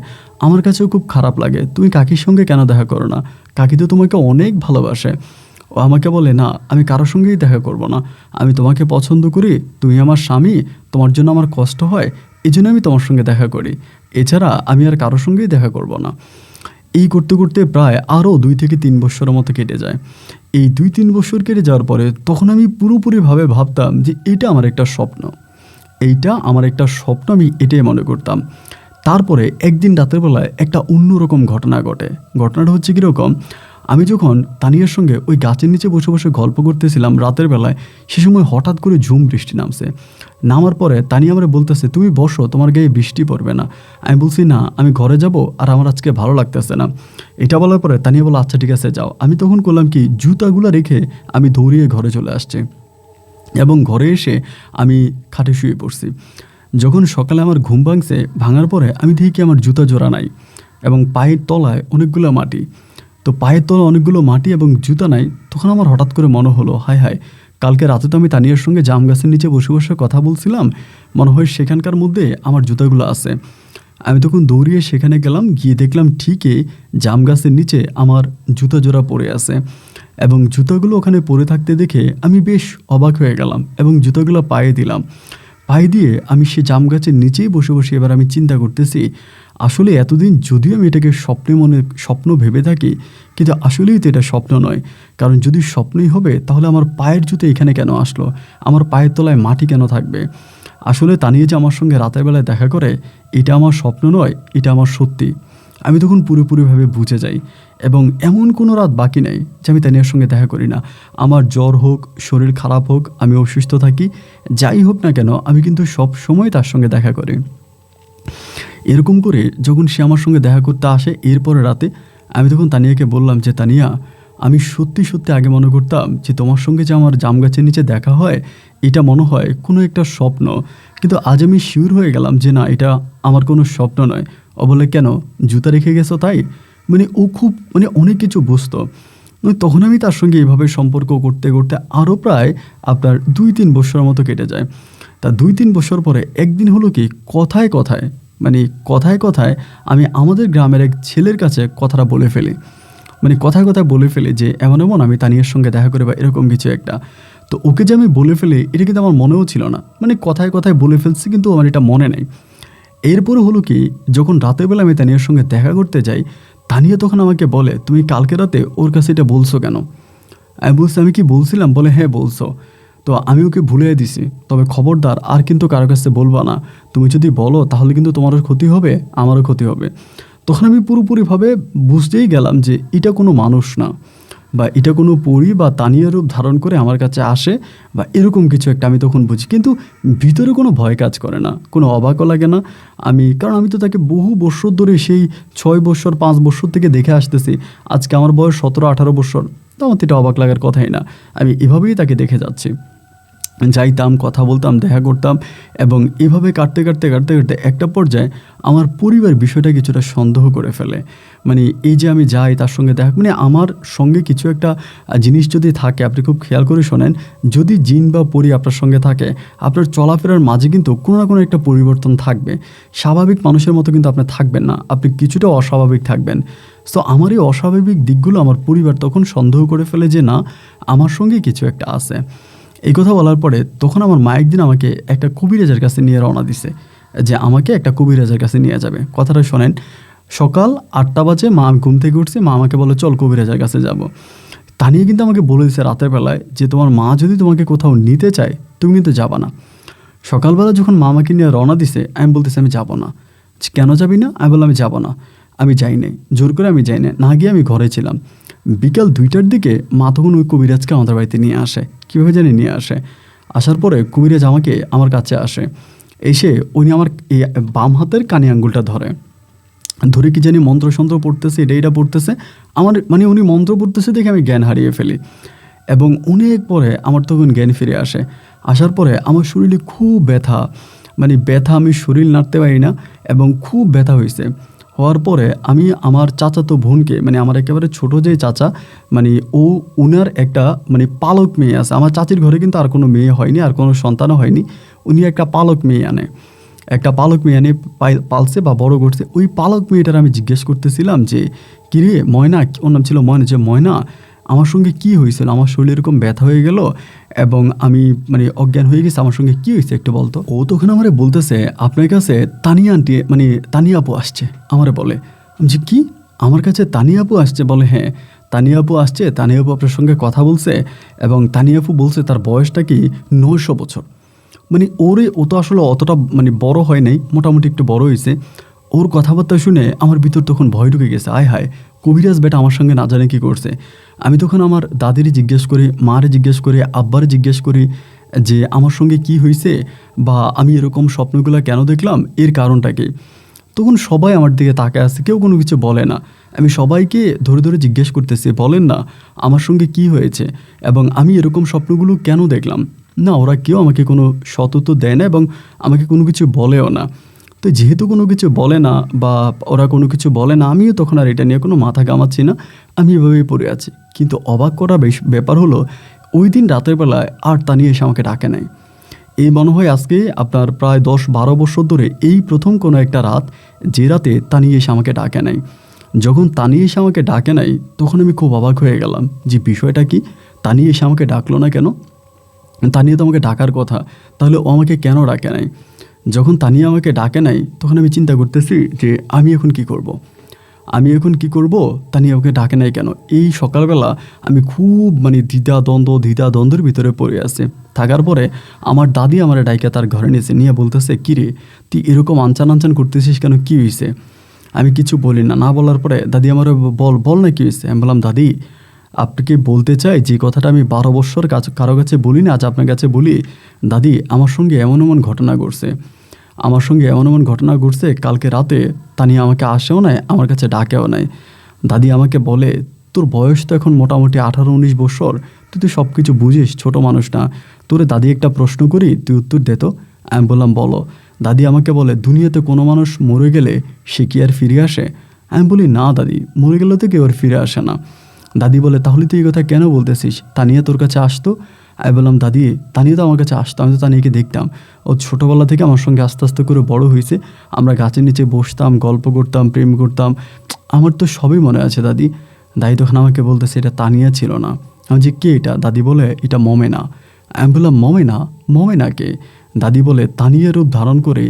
আমার কাছেও খুব খারাপ লাগে। তুমি কাকির সঙ্গে কেন দেখা করো না? কাকি তো তোমাকে অনেক ভালোবাসে। ও আমাকে বলে না আমি কারোর সঙ্গেই দেখা করব না, আমি তোমাকে পছন্দ করি, তুমি আমার স্বামী, তোমার জন্য আমার কষ্ট হয়, এই জন্য আমি তোমার সঙ্গে দেখা করি, এছাড়া আমি আর কারোর সঙ্গেই দেখা করব না। এই করতে করতে প্রায় আরও 2 থেকে 3 বছরের মতো কেটে যায়। এই 2-3 বছর কেটে যাওয়ার পরে তখন আমি পুরোপুরিভাবে ভাবতাম যে এটা আমার একটা স্বপ্ন, এইটা আমার একটা স্বপ্ন, আমি এটাই মনে করতাম। তারপরে একদিন রাতের বেলায় একটা অন্যরকম ঘটনা ঘটে। ঘটনাটা হচ্ছে কীরকম, আমি যখন তানিয়ার সঙ্গে ওই গাছের নিচে বসে বসে গল্প করতেছিলাম রাতের বেলায়, সে সময় হঠাৎ করে ঝুম বৃষ্টি নামছে। নামার পরে তানিয়া আমারে বলতেছে তুমি বসো, তোমার গায়ে বৃষ্টি পড়বে না। আমি বলছি না আমি ঘরে যাব, আর আমার আজকে ভালো লাগতেছে না। এটা বলার পরে তানিয়া বলো আচ্ছা ঠিক আছে যাও। আমি তখন করলাম কি, জুতাগুলো রেখে আমি দৌড়িয়ে ঘরে চলে আসছি এবং ঘরে এসে আমি খাটে শুয়ে পড়ছি। যখন সকালে আমার ঘুম ভাঙছে, ভাঙার পরে আমি দেখি কি আমার জুতা জোড়া নাই এবং পায়ের তলায় অনেকগুলো মাটি। তো পায়ের তলায় অনেকগুলো মাটি এবং জুতা নাই। তখন আমার হঠাৎ করে মনে হলো হায় হায়, কালকে রাতে তো আমি তানিয়ার সঙ্গে জাম গাছের নিচে বসে বসে কথা বলছিলাম, মনে হয় সেখানকার মধ্যে আমার জুতাগুলো আছে। আমি তখন দৌড়িয়ে সেখানে গেলাম, গিয়ে দেখলাম ঠিকই জাম গাছের নিচে আমার জুতা জোড়া পড়ে আছে এবং জুতাগুলো ওখানে পড়ে থাকতে দেখে আমি বেশ অবাক হয়ে গেলাম এবং জুতাগুলো পায়ে দিলাম। পায়ে দিয়ে আমি সে জাম গাছের নিচেই বসে বসে এবার আমি চিন্তা করতেছি আসলে এতদিন যদিও আমি এটাকে স্বপ্ন ভেবে থাকি, কিন্তু আসলেই তো এটা স্বপ্ন নয়। কারণ যদি স্বপ্নই হবে তাহলে আমার পায়ের জুতো এখানে কেন আসলো, আমার পায়ের তলায় মাটি কেন থাকবে? আসলে তানিয়া যে আমার সঙ্গে রাতের বেলায় দেখা করে এটা আমার স্বপ্ন নয়, এটা আমার সত্যি। আমি তখন পুরোপুরিভাবে বুঝে যাই এবং এমন কোনো রাত বাকি নেই যে আমি তানিয়ার সঙ্গে দেখা করি না। আমার জ্বর হোক, শরীর খারাপ হোক, আমি অসুস্থ থাকি, যাই হোক না কেন আমি কিন্তু সব সময় তার সঙ্গে দেখা করি। এরকম করে যখন সে আমার সঙ্গে দেখা করতে আসে এরপরে রাতে, আমি তখন তানিয়াকে বললাম যে তানিয়া আমি সত্যি সত্যি আগে মনে করতাম যে তোমার সঙ্গে যে আমার জাম গাছের নিচে দেখা হয় এটা মনে হয় কোনো একটা স্বপ্ন, কিন্তু আজ আমি শিওর হয়ে গেলাম যে না এটা আমার কোনো স্বপ্ন নয়। ও বলে কেন, জুতা রেখে গেছো তাই? মানে ও খুব অনেক কিছু বুঝতো। তখন আমি তার সঙ্গে এভাবে সম্পর্ক করতে করতে আরও প্রায় আপনার 2-3 বছরের মতো কেটে যায়। তা 2-3 বছর পরে একদিন হলো কি, কথায় কথায় কথায় কথায় আমি আমাদের গ্রামের এক ছেলের কাছে কথাটা বলে ফেলি। কথায় কথায় বলে ফেলি যে এমন এমন আমি তানিয়ার সঙ্গে দেখা করে বা এরকম কিছু একটা। তো ওকে যে আমি বলে ফেলি এটা কিন্তু আমার মনেও ছিল না, কথায় কথায় বলে ফেলছি কিন্তু আমার এটা মনে নেই। এরপরে হলো কি, যখন রাতের বেলা আমি তানিয়ার সঙ্গে দেখা করতে যাই, তানিয়া তখন আমাকে বলে তুমি কালকে রাতে ওর কাছে এটা বলছো কেন? আমি বলছি আমি কি বলছিলাম? বলে হ্যাঁ বলছো। তো আমি ওকে ভুলিয়ে দিছি, তবে খবরদার আর কিন্তু কারো কাছে বলবা না, তুমি যদি বলো তাহলে কিন্তু তোমারও ক্ষতি হবে, আমারও ক্ষতি হবে। তখন আমি পুরোপুরিভাবে বুঝতেই গেলাম যে এটা কোনো মানুষ না, বা এটা কোনো পরী বা তানিয়া রূপ ধারণ করে আমার কাছে আসে বা এরকম কিছু একটা। আমি তখন বুঝি, কিন্তু ভিতরে কোনো ভয় কাজ করে না, কোনো অবাকও লাগে না। কারণ আমি তো তাকে বহু বছর ধরে সেই 6 বছর 5 বছর থেকে দেখে আসতেছি, আজকে আমার বয়স 17-18 বছর, তো আমার তো এটা অবাক লাগার কথাই না। আমি এভাবেই তাকে দেখে যাচ্ছি, যাইতাম, কথা বলতাম, দেখা করতাম এবং এভাবে কাটতে কাটতে কাটতে কাটতে একটা পর্যায়ে আমার পরিবার বিষয়টা কিছুটা সন্দেহ করে ফেলে। এই যে আমি যাই তার সঙ্গে দেখা, আমার সঙ্গে কিছু একটা জিনিস যদি থাকে, আপনি খুব খেয়াল করে শোনেন, যদি জিন বা পরি আপনার সঙ্গে থাকে, আপনার চলাফেরার মাঝে কিন্তু কোনো না কোনো একটা পরিবর্তন থাকবে। স্বাভাবিক মানুষের মতো কিন্তু আপনি থাকবেন না, আপনি কিছুটা অস্বাভাবিক থাকবেন। সো আমার এই অস্বাভাবিক দিকগুলো আমার পরিবার তখন সন্দেহ করে ফেলে যে না, আমার সঙ্গে কিছু একটা আছে। এই কথা বলার পরে তখন আমার মা একদিন আমাকে একটা কবিরাজের কাছে নিয়ে রওনা দিছে, যে আমাকে একটা কবিরাজের কাছে নিয়ে যাবে। কথাটা শোনেন, সকাল 8টা বাজে মা, আমি ঘুম থেকে উঠছি, মা আমাকে বলে চল কবিরাজের কাছে যাব। তা নিয়ে কিন্তু আমাকে বলে দিচ্ছে রাতের বেলায় যে তোমার মা যদি তোমাকে কোথাও নিতে চায় তুমি কিন্তু যাবা না। সকালবেলা যখন মা আমাকে নিয়ে রওনা দিছে, আমি বলতেছি আমি যাব না। কেন যাবি না? আমি বললাম আমি যাব না, আমি যাই নাই, জোর করে আমি যাই না, না গিয়ে আমি ঘরে ছিলাম। বিকাল 2টার দিকে মা তখন ওই কবিরাজকে আমাদের বাড়িতে নিয়ে আসে। কীভাবে জানি নিয়ে আসে, আসার পরে কবিরাজ আমাকে আমার কাছে আসে, এসে উনি আমার এই বাম হাতের কানে আঙ্গুলটা ধরে কি জানি মন্ত্রসন্ত্র পড়তেছে, এটা পড়তেছে আমার, মানে উনি মন্ত্র পড়তেছে দেখে আমি জ্ঞান হারিয়ে ফেলি। এবং অনেক পরে আমার তখন জ্ঞান ফিরে আসে। আসার পরে আমার শরীরে খুব ব্যথা, মানে ব্যথা, আমি শরীর নাড়তে পারি না এবং খুব ব্যথা হয়েছে। হওয়ার পরে আমি আমার চাচাতো বোনকে, মানে আমার একেবারে ছোটো যে চাচা, মানে উনার একটা মানে পালক মেয়ে আছে। আমার চাচির ঘরে কিন্তু আর কোনো মেয়ে হয়নি, আর কোনো সন্তানও হয়নি। উনি একটা পালক মেয়ে আনে, পালছে বা বড় করছে। ওই পালক মেয়েটার আমি জিজ্ঞেস করতেছিলাম যে কিরে ময়না, ওর নাম ছিল ময়না, যে ময়না আমার সঙ্গে কি হয়েছিল, আমার শরীরে এরকম ব্যথা হয়ে গেল এবং আমি মানে অজ্ঞান হয়ে গেছি, আমার সঙ্গে কি হয়েছে একটু বলতো। ও তখন আমারে বলতেছে আপনার কাছে তানিয়া আন্টি, মানে তানিয়া আপু আসছে। আমারে বলে, আমি যে কি, আমার কাছে তানিয়া আপু আসছে? বলে হ্যাঁ, তানিয়া আপু আসছে, তানিয়া আপু আপনার সঙ্গে কথা বলছে এবং তানিয়া আপু বলছে তার বয়সটা কি 900 বছর। মানে ও তো আসলে অতটা মানে বড় হয় নাই, মোটামুটি একটু বড় হয়েছে। ওর কথাবার্তা শুনে আমার ভিতর তখন ভয় ঢুকে গেছে, আয় হায় কবিরাজ বেটা আমার সঙ্গে না জানে কী করছে। আমি তখন আমার দাদিরে জিজ্ঞেস করি, মারে জিজ্ঞেস করি, আব্বারে জিজ্ঞেস করি যে আমার সঙ্গে কি হয়েছে বা আমি এরকম স্বপ্নগুলো কেন দেখলাম, এর কারণটা কি। তখন সবাই আমার দিকে তাকায় আছে, কেউ কোনো কিছু বলে না। আমি সবাইকে ধরে ধরে জিজ্ঞেস করতেছি, বলেন না আমার সঙ্গে কি হয়েছে এবং আমি এরকম স্বপ্নগুলো কেন দেখলাম। না, ওরা কেউ আমাকে কোনো সতুত্তর দেয় না এবং আমাকে কোনো কিছু বলেও না। তো যেহেতু কোনো কিছু বলে না বা ওরা কোনো কিছু বলে না, আমিও তখন আর এটা নিয়ে কোনো মাথা ঘামাচ্ছি না, আমি এভাবেই পড়ে আছি। কিন্তু অবাক করা ব্যাপার হলো, ওই দিন রাতের বেলায় আর তানিয়া এসে আমাকে ডাকে নাই। এই মনে হয় আজকে আপনার প্রায় 10-12 বছর ধরে এই প্রথম কোনো একটা রাত যে রাতে তানিয়া এসে আমাকে ডাকে নাই। যখন তানিয়া এসে আমাকে ডাকে নাই তখন আমি খুব অবাক হয়ে গেলাম যে বিষয়টা কি, তানিয়া এসে আমাকে ডাকলো না কেন? তানিয়া তো আমাকে ডাকার কথা, তাহলে ও আমাকে কেন ডাকে নাই? যখন তানিয়া আমাকে ডাকে নাই তখন আমি চিন্তা করতেছি যে আমি এখন কি করব, তানিয়া ওকে ডাকে নাই কেন। এই সকালবেলা আমি খুব মানে দ্বিধাদ্বন্দ্বের ভিতরে পড়ে আছি। থাকার পরে আমার দাদি আমার ডাইকে তার ঘরে নিয়ে বলতেছে, কিরে তুই এরকম আনচান করতেছিস কেন, কি হয়েছে? আমি কিছু বলি না বলার পরে দাদি আমার বল না কি হয়েছে। আমি বললাম দাদি আপনাকে বলতে চাই যে কথাটা আমি 12 বছর কারো কাছে বলি না, আজ আপনার কাছে বলি। দাদি আমার সঙ্গে এমন ঘটনা ঘটছে, কালকে রাতে তানিয়া আমাকে আসেও নাই, আমার কাছে ডাকেও নাই। দাদি আমাকে বলে তোর বয়স তো এখন মোটামুটি 18-19 বছর, তুই তো সব কিছু বুঝিস, ছোটো মানুষ না। তোরে দাদি একটা প্রশ্ন করি, তুই উত্তর দে তো। আমি বললাম বলো। দাদি আমাকে বলে দুনিয়াতে কোনো মানুষ মরে গেলে সে কি আর ফিরে আসে? আমি বলি না দাদি, মরে গেলে তো কেউ আর ফিরে আসে না। দাদি বলে তাহলে তুই এই কথা কেন বলতেছিস, তানিয়া তোর কাছে আসতো? আমি বললাম দাদি তানিয়া তো আমার কাছে আসতো, আমি তো তানিয়াকে দেখতাম। ও ছোটোবেলা থেকে আমার সঙ্গে আস্তে আস্তে করে বড় হয়েছে, আমরা গাছের নিচে বসতাম, গল্প করতাম, প্রেম করতাম, আমার তো সবই মনে আছে দাদি। দাদি তখন আমাকে বলতেছে এটা তানিয়া ছিল না। আমি যে কে এটা? দাদি বলে এটা মমেনা। আমি বললাম মমেনা কে? দাদি বলে তানিয়া রূপ ধারণ করে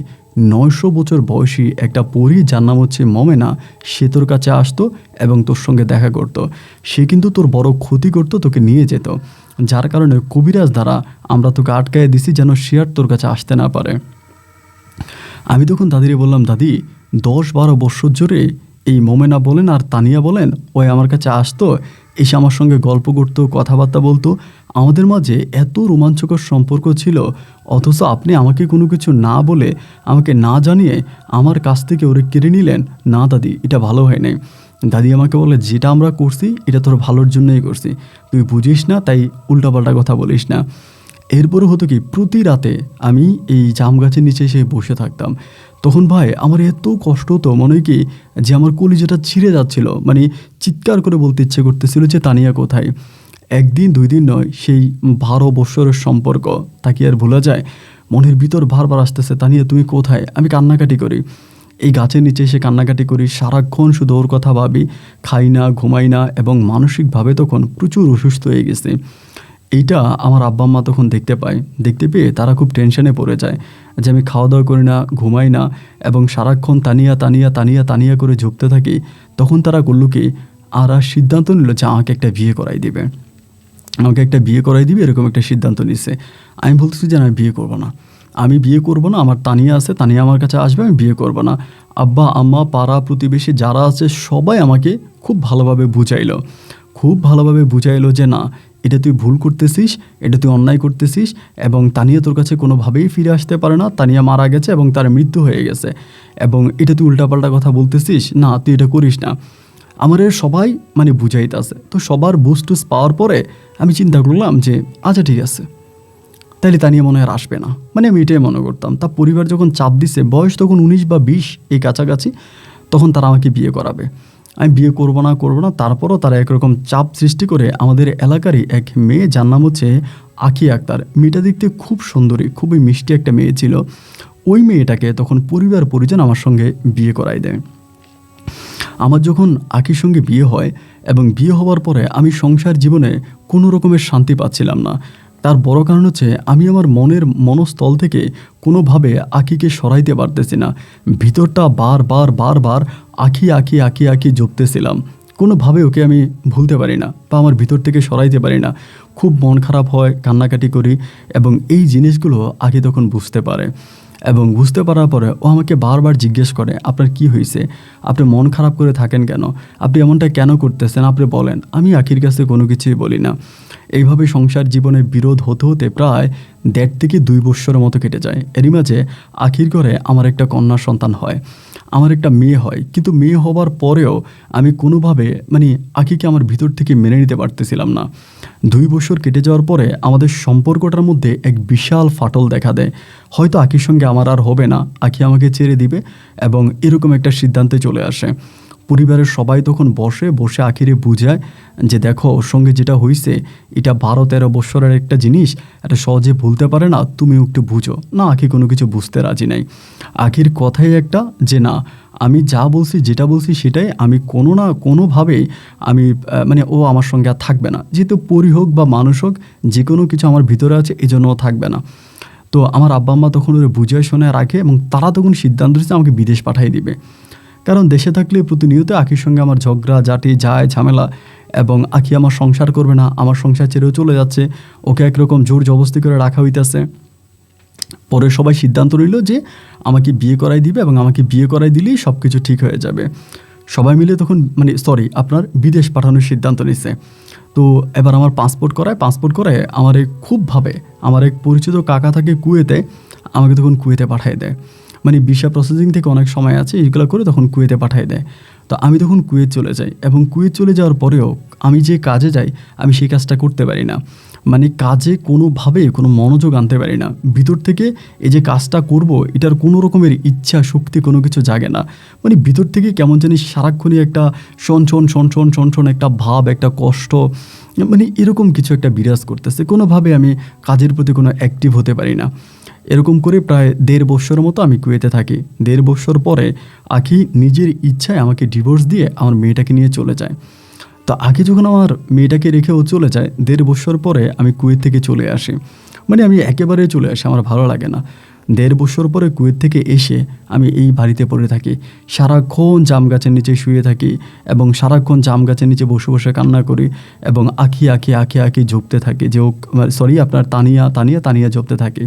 900 বছর বয়সী একটা পরী, যার নাম হচ্ছে মমেনা, সে তোর কাছে আসতো এবং তোর সঙ্গে দেখা করত। সে কিন্তু তোর বড় ক্ষতি করতো, তোকে নিয়ে যেত, যার কারণে কবিরাজ দ্বারা আমরা তোকে আটকায় দিছি যেন সে আর তোর কাছে আসতে না পারে। আমি তখন দাদিরে বললাম দাদি 10-12 বছর জুড়ে এই মোমেনা বলেন আর তানিয়া বলেন ওই আমার কাছে আসতো, এসে আমার সঙ্গে গল্প করতো, কথাবার্তা বলতো, আমাদের মাঝে এত রোমাঞ্চকর সম্পর্ক ছিল, অথচ আপনি আমাকে কোনো কিছু না বলে, আমাকে না জানিয়ে আমার কাছ থেকে ওরে কেড়ে নিলেন। না দাদি, এটা ভালো হয় নাই। দাদি আমাকে বলে যেটা আমরা করছি এটা তোর ভালোর জন্যই করছি, তুই বুঝিস না তাই উল্টাপাল্টা কথা বলিস না। এরপরে হতো কি, প্রতি রাতে আমি এই জাম গাছের নিচে এসে বসে থাকতাম। তখন ভাই আমার এত কষ্ট হতো, মনে হয় কি যে আমার কলিজাটা ছিঁড়ে যাচ্ছিল, মানে চিৎকার করে বলতে ইচ্ছে করতেছিল যে তানিয়া কোথায়। একদিন 2 দিন নয়, সেই 12 বছরের সম্পর্ক তাকে আর ভোলা যায়? মনের ভিতর বারবার আসতেছে তানিয়া তুমি কোথায়, আমি কান্নাকাটি করি। এই গাছের নিচে এসে কান্নাকাটি করি, সারাক্ষণ শুধু ওর কথা ভাবি, খাই না, ঘুমাই না এবং মানসিকভাবে তখন প্রচুর অসুস্থ হয়ে গেছি। এইটা আমার আব্বা আম্মা তখন দেখতে পায়। দেখতে পেয়ে তারা খুব টেনশনে পড়ে যায় যে আমি খাওয়া দাওয়া করি না, ঘুমাই না এবং সারাক্ষণ তানিয়া তানিয়া তানিয়া তানিয়া করে ঝুঁকতে থাকি। তখন তারা করল কি, আর সিদ্ধান্ত নিল যে আমাকে একটা বিয়ে করাই দিবে, আমাকে একটা বিয়ে করাই দিবে, এরকম একটা সিদ্ধান্ত নিচ্ছে। আমি বলতেছি যে আমি বিয়ে করব না, আমি বিয়ে করব না, আমার তানিয়া আছে, তানিয়া আমার কাছে আসবে, আমি বিয়ে করব না। আব্বা আম্মা পাড়া প্রতিবেশী যারা আছে সবাই আমাকে খুব ভালোভাবে বুঝাইলো, খুব ভালোভাবে বুঝাইলো যে না, এটা তুই ভুল করতেছিস, এটা তুই অন্যায় করতেছিস এবং তানিয়া তোর কাছে কোনোভাবেই ফিরে আসতে পারে না, তানিয়া মারা গেছে এবং তার মৃত্যু হয়ে গেছে এবং এটা তুই উল্টাপাল্টা কথা বলতেছিস, না তুই এটা করিস না। আমার সবাই মানে বুঝাইতেছে। তো সবার বুস্টুস পাওয়ার পরে আমি চিন্তা করলাম যে আচ্ছা ঠিক আছে, তাইলে তানিয়া মনে হয় আর আসবে না, মানে আমি এটাই মনে করতাম। তা পরিবার যখন চাপ দিছে, বয়স তখন 19 বা 20 এই কাছাকাছি, তখন তারা আমাকে বিয়ে করাবে। আমি বিয়ে করব না, তারপরও তারা একরকম চাপ সৃষ্টি করে আমাদের এলাকারই এক মেয়ে, যার নাম হচ্ছে আখি আক্তার। মেয়েটা দেখতে খুব সুন্দরী, খুবই মিষ্টি একটা মেয়ে ছিল। ওই মেয়েটাকে তখন পরিবার পরিজন আমার সঙ্গে বিয়ে করাই দেয়। আমার যখন আখির সঙ্গে বিয়ে হয় এবং বিয়ে হওয়ার পরে আমি সংসার জীবনে কোনো রকমের শান্তি পাচ্ছিলাম না। তার বড় কারণ হচ্ছে আমি আমার মনস্থল থেকে কোনোভাবে আখিকে সরাইতে পারতেছি না। ভিতরটা বারবার আখি আখি আখি আখি জপতেছিলাম, কোনোভাবে ওকে আমি ভুলতে পারি না বা আমার ভিতর থেকে সরাইতে পারি না। খুব মন খারাপ হয়, কান্নাকাটি করি এবং এই জিনিসগুলো আখি তখন বুঝতে পারে এবং বুঝতে পারার পরে ও আমাকে বারবার জিজ্ঞেস করে, আপনার কি হয়েছে, আপনি মন খারাপ করে থাকেন কেন, আপনি এমনটা কেন করতেছেন, আপনি বলেন। আমি আখির কাছে কোনো কিছুই বলি না। এইভাবে সংসার জীবনে বিরোধ হতে হতে প্রায় 1.5 থেকে 2 বৎসরের মতো কেটে যায়। এরই মাঝে আখির ঘরে আমার একটা কন্যা সন্তান হয়, আমার একটা মেয়ে হয়। কিন্তু মেয়ে হওয়ার পরেও আমি কোনোভাবে মানে আখিকে আমার ভিতর থেকে মেনে নিতে পারতেছিলাম না। 2 বছর কেটে যাওয়ার পরে আমাদের সম্পর্কটার মধ্যে এক বিশাল ফাটল দেখা দেয়। হয়তো আখির সঙ্গে আমার আর হবে না, আখি আমাকে ছেড়ে দিবে এবং এরকম একটা সিদ্ধান্তে চলে আসে। পরিবারের সবাই তখন বসে আখিরে বুঝায় যে দেখো, ওর সঙ্গে যেটা হয়েছে এটা 12-13 বছরের একটা জিনিস, এটা সহজে ভুলতে পারে না, তুমি একটু বুঝো না। আখি কোনো কিছু বুঝতে রাজি নাই। আখির কথাই একটা যে না, আমি যা বলছি, যেটা বলছি সেটাই, আমি কোনো না কোনোভাবেই আমি মানে ও আমার সঙ্গে আর থাকবে না। যেহেতু পরি হোক বা মানুষ হোক, যে কোনো কিছু আমার ভিতরে আছে, এই জন্য ও থাকবে না। তো আমার আব্বা আম্মা তখন ওরা বুঝে শুনে রাখে এবং তারা তখন সিদ্ধান্ত নিচ্ছে আমাকে বিদেশ পাঠিয়ে দিবে। কারণ দেশে থাকলে প্রতিনিয়ত আখির সঙ্গে আমার ঝগড়া ঝাঁটি যায় ঝামেলা এবং আখি আমার সংসার করবে না, আমার সংসার ছেড়েও চলে যাচ্ছে, ওকে একরকম জোর জবরদস্তি করে রাখা হইতেছে। পরে সবাই সিদ্ধান্ত নিল যে আমাকে বিয়ে করাই দিবে এবং আমাকে বিয়ে করাই দিলেই সব কিছু ঠিক হয়ে যাবে। সবাই মিলে তখন আপনার বিদেশ পাঠানোর সিদ্ধান্ত নিচ্ছে। তো এবার আমার পাসপোর্ট করে আমার আমার এক পরিচিত কাকা থাকে কুয়েতে, আমাকে তখন কুয়েতে পাঠিয়ে দেয়। মানে ভিসা প্রসেসিং থেকে অনেক সময় আছে, এইগুলো করে তখন কুয়েতে পাঠিয়ে দেয়। তো আমি তখন কুয়েত চলে যাই এবং কুয়েত চলে যাওয়ার পরেও আমি যে কাজে যাই, আমি সেই কাজটা করতে পারি না। মানে কাজে কোনোভাবে কোনো মনোযোগ আনতে পারি না। ভিতর থেকে এই যে কাজটা করব, এটার কোনো রকমের ইচ্ছা শক্তি কোনো কিছু জাগে না। মানে ভিতর থেকে কেমন জানি সারাক্ষণই একটা শন একটা ভাব, একটা কষ্ট, মানে এরকম কিছু একটা বিরাজ করতেছে। কোনোভাবে আমি কাজের প্রতি কোনো অ্যাক্টিভ হতে পারি না। এরকম করে প্রায় 1.5 বছরের মতো আমি কুয়েতে থাকি। 1.5 বছর পরে আখি নিজের ইচ্ছায় আমাকে ডিভোর্স দিয়ে আমার মেয়েটাকে নিয়ে চলে যায়। তো আগে যখন আমার মেয়েটাকে রেখে ও চলে যায়, 1.5 বছর পরে আমি কুয়েত থেকে চলে আসি। মানে আমি একেবারে চলে আসি, আমার ভালো লাগে না। 1.5 বছর পরে কুয়েত থেকে এসে আমি এই বাড়িতে পড়ে থাকি। সারাক্ষণ জাম গাছের নিচে শুয়ে থাকি এবং সারাক্ষণ জাম গাছের নিচে বসে বসে কান্না করি এবং আঁকি ঝুঁকতে থাকি যে আপনার তানিয়া জপতে থাকি।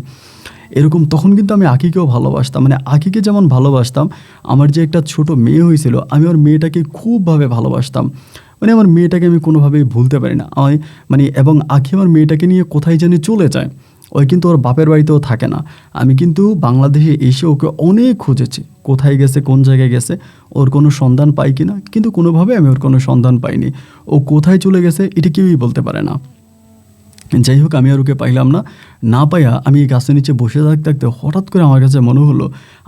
এরকম তখন কিন্তু আমি আখিকেও ভালোবাসতাম। মানে আখিকে যেমন ভালোবাসতাম, আমার যে একটা ছোট মেয়ে হয়েছিল, আমি আমার মেয়েটাকে খুবভাবে ভালোবাসতাম। মানে আমার মেয়েটাকে আমি কোনোভাবেই ভুলতে পারি না। এবং আখি আমার মেয়েটাকে নিয়ে কোথায় জানি চলে যায়। ওই কিন্তু ওর বাপের বাড়িতেও থাকে না। আমি কিন্তু বাংলাদেশে এসে ওকে অনেক খুঁজেছি, কোথায় গেছে, কোন জায়গায় গেছে, ওর কোনো সন্ধান পাই কি না, কিন্তু কোনোভাবে আমি ওর কোনো সন্ধান পাইনি। ও কোথায় চলে গেছে এটা কেউই বলতে পারে না। যাই হোক, আমি আর ওকে পাইলাম না পাইয়া আমি এই গাছের নিচে বসে থাকতে হঠাৎ করে আমার কাছে মনে হলো,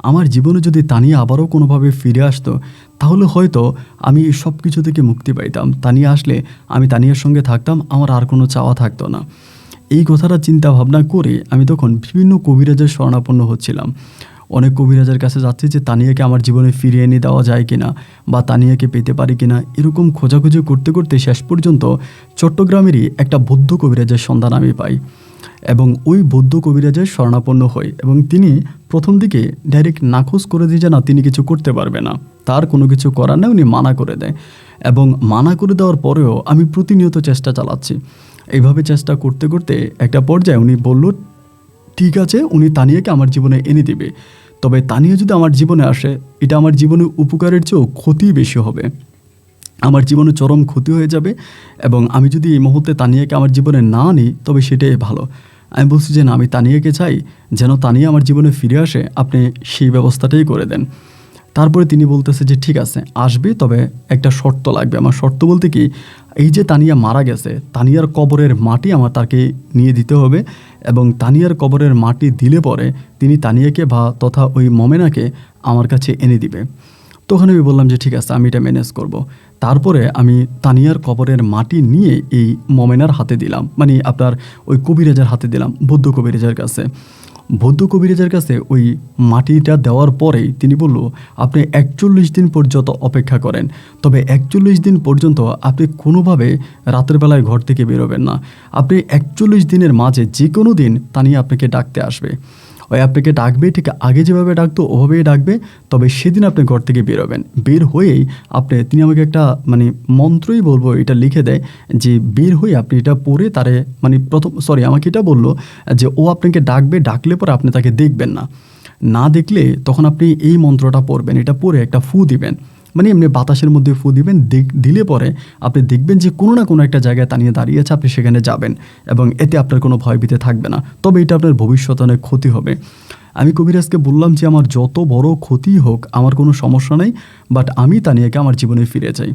আমার জীবনে যদি তানিয়া আবারও কোনোভাবে ফিরে আসতো, তাহলে হয়তো আমি সব কিছু থেকে মুক্তি পাইতাম। তানিয়া আসলে আমি তানিয়ার সঙ্গে থাকতাম, আমার আর কোনো চাওয়া থাকতো না। এই কথাটা চিন্তা ভাবনা করে আমি তখন বিভিন্ন কবিরাজের শরণাপন্ন হচ্ছিলাম। অনেক কবিরাজের কাছে যাচ্ছি যে তানিয়াকে আমার জীবনে ফিরিয়ে এনে দেওয়া যায় কিনা বা তানিয়াকে পেতে পারি কিনা, এরকম খোঁজাখুঁজি করতে করতে শেষ পর্যন্ত চট্টগ্রামেরই একটা বৌদ্ধ কবিরাজের সন্ধান আমি পাই এবং ওই বৌদ্ধ কবিরাজের শরণাপন্ন হই এবং তিনি প্রথম দিকে ডাইরেক্ট নাকচ করে দিয়ে যে না তিনি কিছু করতে পারবে না, তার কোনো কিছু করার নেই, উনি মানা করে দেয়। এবং মানা করে দেওয়ার পরেও আমি প্রতিনিয়ত চেষ্টা চালাচ্ছি। এইভাবে চেষ্টা করতে করতে একটা পর্যায়ে উনি বলল ঠিক আছে, উনি তানিয়াকে আমার জীবনে এনে দিবে, তবে তানিয়া যদি আমার জীবনে আসে এটা আমার জীবনে উপকারের চেয়েও ক্ষতি বেশি হবে, আমার জীবনে চরম ক্ষতি হয়ে যাবে এবং আমি যদি এই মুহূর্তে তানিয়াকে আমার জীবনে না নিই তবে সেটাই ভালো। আমি বলছি যে না, আমি তানিয়াকে চাই, যেন তানিয়া আমার জীবনে ফিরে আসে, আপনি সেই ব্যবস্থাটাই করে দেন। তারপরে তিনি বলতেছে যে ঠিক আছে আসবে, তবে একটা শর্ত লাগবে। আমার শর্ত বলতে কি, এই যে তানিয়া মারা গেছে, তানিয়ার কবরের মাটি আমার তাকে নিয়ে দিতে হবে এবং তানিয়ার কবরের মাটি দিলে পরে তিনি তানিয়াকে বা তথা ওই মমেনাকে আমার কাছে এনে দিবে। তখন আমি বললাম যে ঠিক আছে, আমি এটা ম্যানেজ করব। তারপরে আমি তানিয়ার কবরের মাটি নিয়ে এই মমেনার হাতে দিলাম, মানে আপনার ওই কবিরাজের হাতে দিলাম, বৌদ্ধ কবিরাজের কাছে। বৌদ্ধ কবিরাজের কাছে ওই মাটিটা দেওয়ার পরেই তিনি বলল আপনি 41 দিন পর্যন্ত অপেক্ষা করেন, তবে 41 দিন পর্যন্ত আপনি কোনোভাবে রাতের বেলায় ঘর থেকে বেরোবেন না। আপনি 41 দিনের মাঝে যে কোনো দিন তানিয়া আপনাকে ডাকতে আসবে, ওই আপনাকে ডাকবে, ঠিক আগে যেভাবে ডাকতো ওভাবেই ডাকবে, তবে সেদিন আপনি ঘর থেকে বেরোবেন। বের হয়েই তিনি আমাকে একটা মন্ত্রই বলবো, এটা লিখে দেয় যে বের হয়ে আপনি এটা পড়ে তারে আমাকে এটা বললো যে ও আপনাকে ডাকবে, ডাকলে পরে আপনি তাকে দেখবেন না, না দেখলে তখন আপনি এই মন্ত্রটা পড়বেন, এটা পড়ে একটা ফু দিবেন, এমনি বাতাসের মধ্যে ফু দিবেন, দিলে পরে আপনি দেখবেন যে কোনো না কোনো একটা জায়গায় তানিয়ে দাঁড়িয়ে আছে, আপনি সেখানে যাবেন এবং এতে আপনার কোনো ভয়ভীতি থাকবে না, তবে এটা আপনার ভবিষ্যতে অনেক ক্ষতি হবে। আমি কবিরাজকে বললাম যে আমার যত বড় ক্ষতি হোক আমার কোনো সমস্যা নেই, বাট আমি তানিয়াকে আমার জীবনে ফিরে চাই।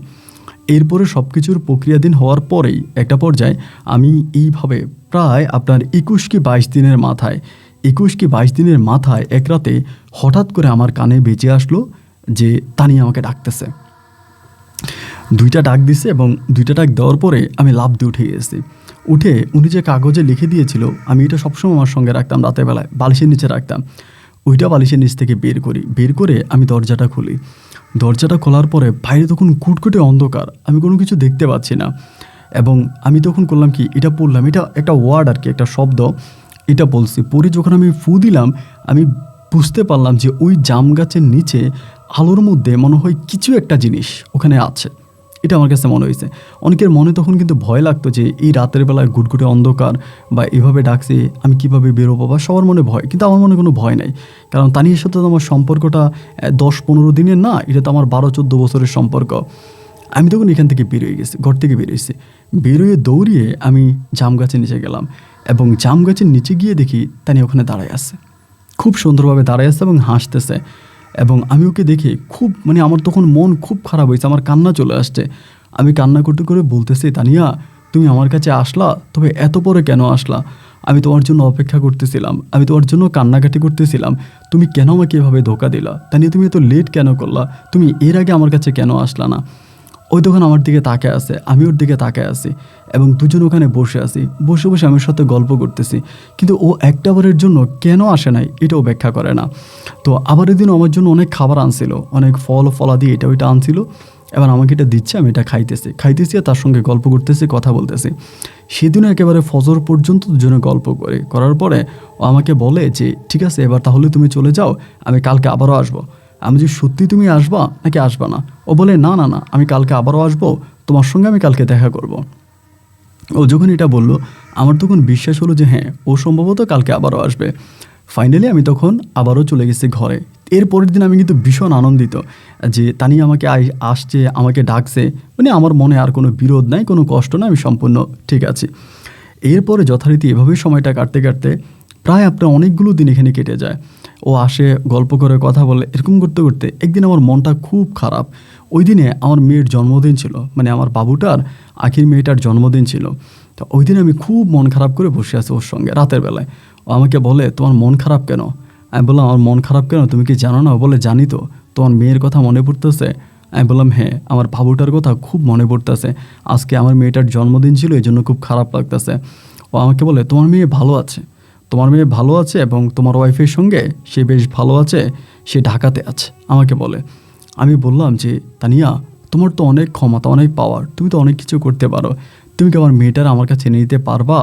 এরপরে সব কিছুর প্রক্রিয়াধীন হওয়ার পরেই একটা পর্যায়ে আমি এইভাবে প্রায় আপনার 21 কি 22 দিনের মাথায় এক রাতে হঠাৎ করে আমার কানে বেজে আসলো যে তানিয়া আমাকে ডাকতেছে। 2টা ডাক দিছে এবং 2টা ডাক দেওয়ার পরে আমি লাফ দিয়ে উঠে গেছি। উঠে উনি যে কাগজে লিখে দিয়েছিল, আমি এটা সবসময় আমার সঙ্গে রাখতাম, রাতের বেলায় বালিশের নিচে রাখতাম, ওইটা বালিশের নিচ থেকে বের করে আমি দরজাটা খুলি। দরজাটা খোলার পরে বাইরে তখন কুটকুটে অন্ধকার, আমি কোনো কিছু দেখতে পাচ্ছি না এবং আমি তখন করলাম কি, এটা পড়লাম, এটা একটা ওয়ার্ড আর কি, একটা শব্দ, এটা বলছি। পরে যখন আমি ফু দিলাম আমি বুঝতে পারলাম যে ওই জাম গাছের নিচে আলোর মধ্যে মনে হয় কিছু একটা জিনিস ওখানে আছে, এটা আমার কাছে মনে হয়েছে। অনেকের মনে তখন কিন্তু ভয় লাগতো যে এই রাতের বেলায় ঘুটঘুটে অন্ধকার বা এভাবে ডাকছে, আমি কিভাবে বেরোবো, বা সবার মনে ভয়, কিন্তু আমার মনে কোনো ভয় নাই, কারণ তানিয়ার সাথে তো আমার সম্পর্কটা 10-15 দিনের না, এটা তো আমার 12-14 বছরের সম্পর্ক। আমি তখন এখান থেকে বেরোয় গেছি, ঘর থেকে বেরোয়েছি, বেরোয় দৌড়িয়ে আমি জাম গাছের নিচে গেলাম এবং জাম গাছের নিচে গিয়ে দেখি তানিয়া ওখানে দাঁড়ায় আছে, খুব সুন্দরভাবে দাঁড়ায় আছে এবং হাসতেছে। এবং আমি ওকে দেখে খুব আমার তখন মন খুব খারাপ হয়েছে, আমার কান্না চলে আসছে। আমি কান্না করতে করে বলতেছি, তানিয়া তুমি আমার কাছে আসলা, তবে এত পরে কেন আসলা? আমি তোমার জন্য অপেক্ষা করতেছিলাম, আমি তোমার জন্য কান্নাকাটি করতেছিলাম, তুমি কেন আমাকে এভাবে ধোকা দিলা? তানিয়া তুমি এত লেট কেন করলা? তুমি এর আগে আমার কাছে কেন আসলা না? ওই তখন আমার দিকে তাকায় আছে, আমি ওর দিকে তাকায় আছি এবং দুজন ওখানে বসে আছি, বসে বসে আমার সাথে গল্প করতেছি, কিন্তু ও একটাবারের জন্য কেন আসে নাই এটাও ব্যাখ্যা করে না। তো আবার এদিন আমার জন্য অনেক খাবার আনছিল, অনেক ফলাদি এটা ওইটা আনছিল, এবার আমাকে এটা দিচ্ছে, আমি এটা খাইতেছি আর তার সঙ্গে গল্প করতেছি, কথা বলতেছি। সেদিনও একেবারে ফজর পর্যন্ত দুজনে গল্প করার পরে ও আমাকে বলে যে ঠিক আছে এবার তাহলে তুমি চলে যাও, আমি কালকে আবারও আসবো। আমি যে সত্যি তুমি আসবা নাকি আসবা না? ও বলে না না না, আমি কালকে আবারও আসবো, তোমার সঙ্গে আমি কালকে দেখা করব। ও যখন এটা বললো আমার তখন বিশ্বাস হলো যে হ্যাঁ, ও সম্ভবত কালকে আবারও আসবে। ফাইনালি আমি তখন আবারও চলে গেছি ঘরে। এর পরের দিন আমি কিন্তু ভীষণ আনন্দিত যে তানিয়া আমাকে আসছে, আমাকে ডাকছে, আমার মনে আর কোনো বিরোধ নাই, কোনো কষ্ট নাই, আমি সম্পূর্ণ ঠিক আছি। এরপরে যথারীতি এভাবেই সময়টা কাটতে কাটতে প্রায় আপনার অনেকগুলো দিন এখানে কেটে যায়। ও আসে, গল্প করে, কথা বলে, এরকম করতে করতে একদিন আমার মনটা খুব খারাপ। ওই দিনে আমার মেয়ের জন্মদিন ছিল, আমার বাবুটার আখির মেয়েটার জন্মদিন ছিল। তো ওই দিনে আমি খুব মন খারাপ করে বসে আছি ওর সঙ্গে রাতের বেলায়। ও আমাকে বলে তোমার মন খারাপ কেন? আমি বললাম আমার মন খারাপ কেন, তুমি কি জানো না? ও বলে জানি তো, তোমার মেয়ের কথা মনে পড়তেছে। আমি বললাম হ্যাঁ, আমার বাবুটার কথা খুব মনে পড়তেছে, আজকে আমার মেয়েটার জন্মদিন ছিল, এই জন্য খুব খারাপ লাগতেছে। ও আমাকে বলে তোমার মেয়ে ভালো আছে, তোমার মেয়ে ভালো আছে এবং তোমার ওয়াইফের সঙ্গে সে বেশ ভালো আছে, সে ঢাকাতে আছে আমাকে বলে। আমি বললাম যে তানিয়া, তোমার তো অনেক ক্ষমতা, অনেক পাওয়ার, তুমি তো অনেক কিছু করতে পারো, তুমি কি আমার মেয়েটার আমার কাছে এনে দিতে পারবা?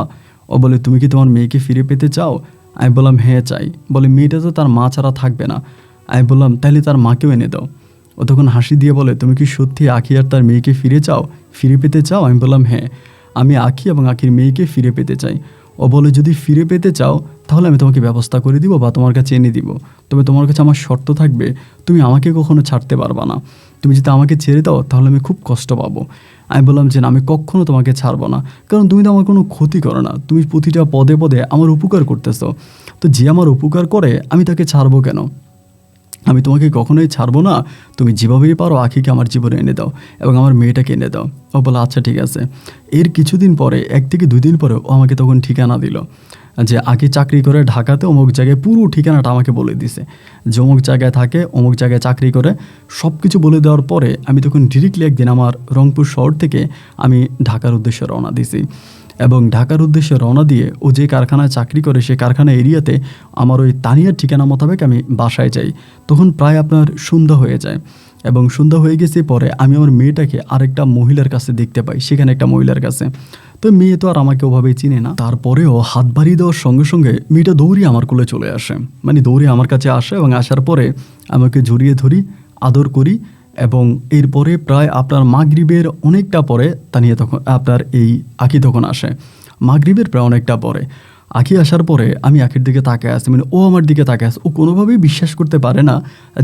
ও বলে তুমি কি তোমার মেয়েকে ফিরে পেতে চাও? আমি বললাম হ্যাঁ চাই। বলে মেয়েটা তো তার মা ছাড়া থাকবে না। আমি বললাম তাহলে তার মাকেও এনে দাও। ও তখন হাসি দিয়ে বলে তুমি কি সত্যি আঁখি আর তার মেয়েকে ফিরে পেতে চাও? আমি বললাম হ্যাঁ, আমি আঁখি এবং আঁখির মেয়েকে ফিরে পেতে চাই। ও বলে যদি ফিরে পেতে চাও তাহলে আমি তোমাকে ব্যবস্থা করে দিব বা তোমার কাছে এনে দিব, তবে তোমার কাছে আমার শর্ত থাকবে, তুমি আমাকে কখনো ছাড়তে পারবা না। তুমি যদি আমাকে ছেড়ে দাও তাহলে আমি খুব কষ্ট পাবো। আমি বললাম যে না, আমি কখনো তোমাকে ছাড়বো না, কারণ তুমি তো আমার কোনো ক্ষতি করো না, তুমি প্রতিটা পদে পদে আমার উপকার করতেছো। তো যে আমার উপকার করে আমি তাকে ছাড়বো কেন? আমি তোমাকে কখনোই ছাড়বো না, তুমি যেভাবেই পারো আঁখিকে আমার জীবনে এনে দাও এবং আমার মেয়েটাকে এনে দাও। ও বলে আচ্ছা ঠিক আছে। এর কিছুদিন পরে, 1 থেকে 2 দিন পরে ও আমাকে তখন ঠিকানা দিল যে আঁখি চাকরি করে ঢাকাতে অমুক জায়গায়, পুরো ঠিকানাটা আমাকে বলে দিছে যে অমুক জায়গায় থাকে, অমুক জায়গায় চাকরি করে, সব কিছু বলে দেওয়ার পরে আমি তখন ডিরেক্টলি একদিন আমার রংপুর শহর থেকে আমি ঢাকার উদ্দেশ্যে রওনা দিছি। এবং ঢাকার উদ্দেশ্যে রওনা দিয়ে ও যে কারখানায় চাকরি করে সেই কারখানা এরিয়াতে আমার ওই তানিয়ার ঠিকানা মোতাবেক আমি বাসায় যাই। তখন প্রায় আপনার সন্ধ্যা হয়ে যায় এবং সন্ধ্যা হয়ে গেছে পরে আমি আমার মেয়েটাকে আরেকটা মহিলার কাছে দেখতে পাই, সেখানে একটা মহিলার কাছে। তো মেয়ে তো আর আমাকে ওভাবেই চিনে না, তারপরেও হাত বাড়িয়ে দেওয়ার সঙ্গে সঙ্গে মেয়েটা দৌড়িয়ে আমার কোলে চলে আসে, মানে দৌড়িয়ে আমার কাছে আসে এবং আসার পরে আমাকে জড়িয়ে ধরি, আদর করি। এবং এরপরে প্রায় আপনার মাগরিবের অনেকটা পরে তানিয়া তখন আপনার এই আঁখি তখন আসে। মাগরিবের প্রায় অনেকটা পরে আঁখি আসার পরে আমি আঁখির দিকে তাকায় আসি, মানে ও আমার দিকে তাকায় আসে। ও কোনোভাবেই বিশ্বাস করতে পারে না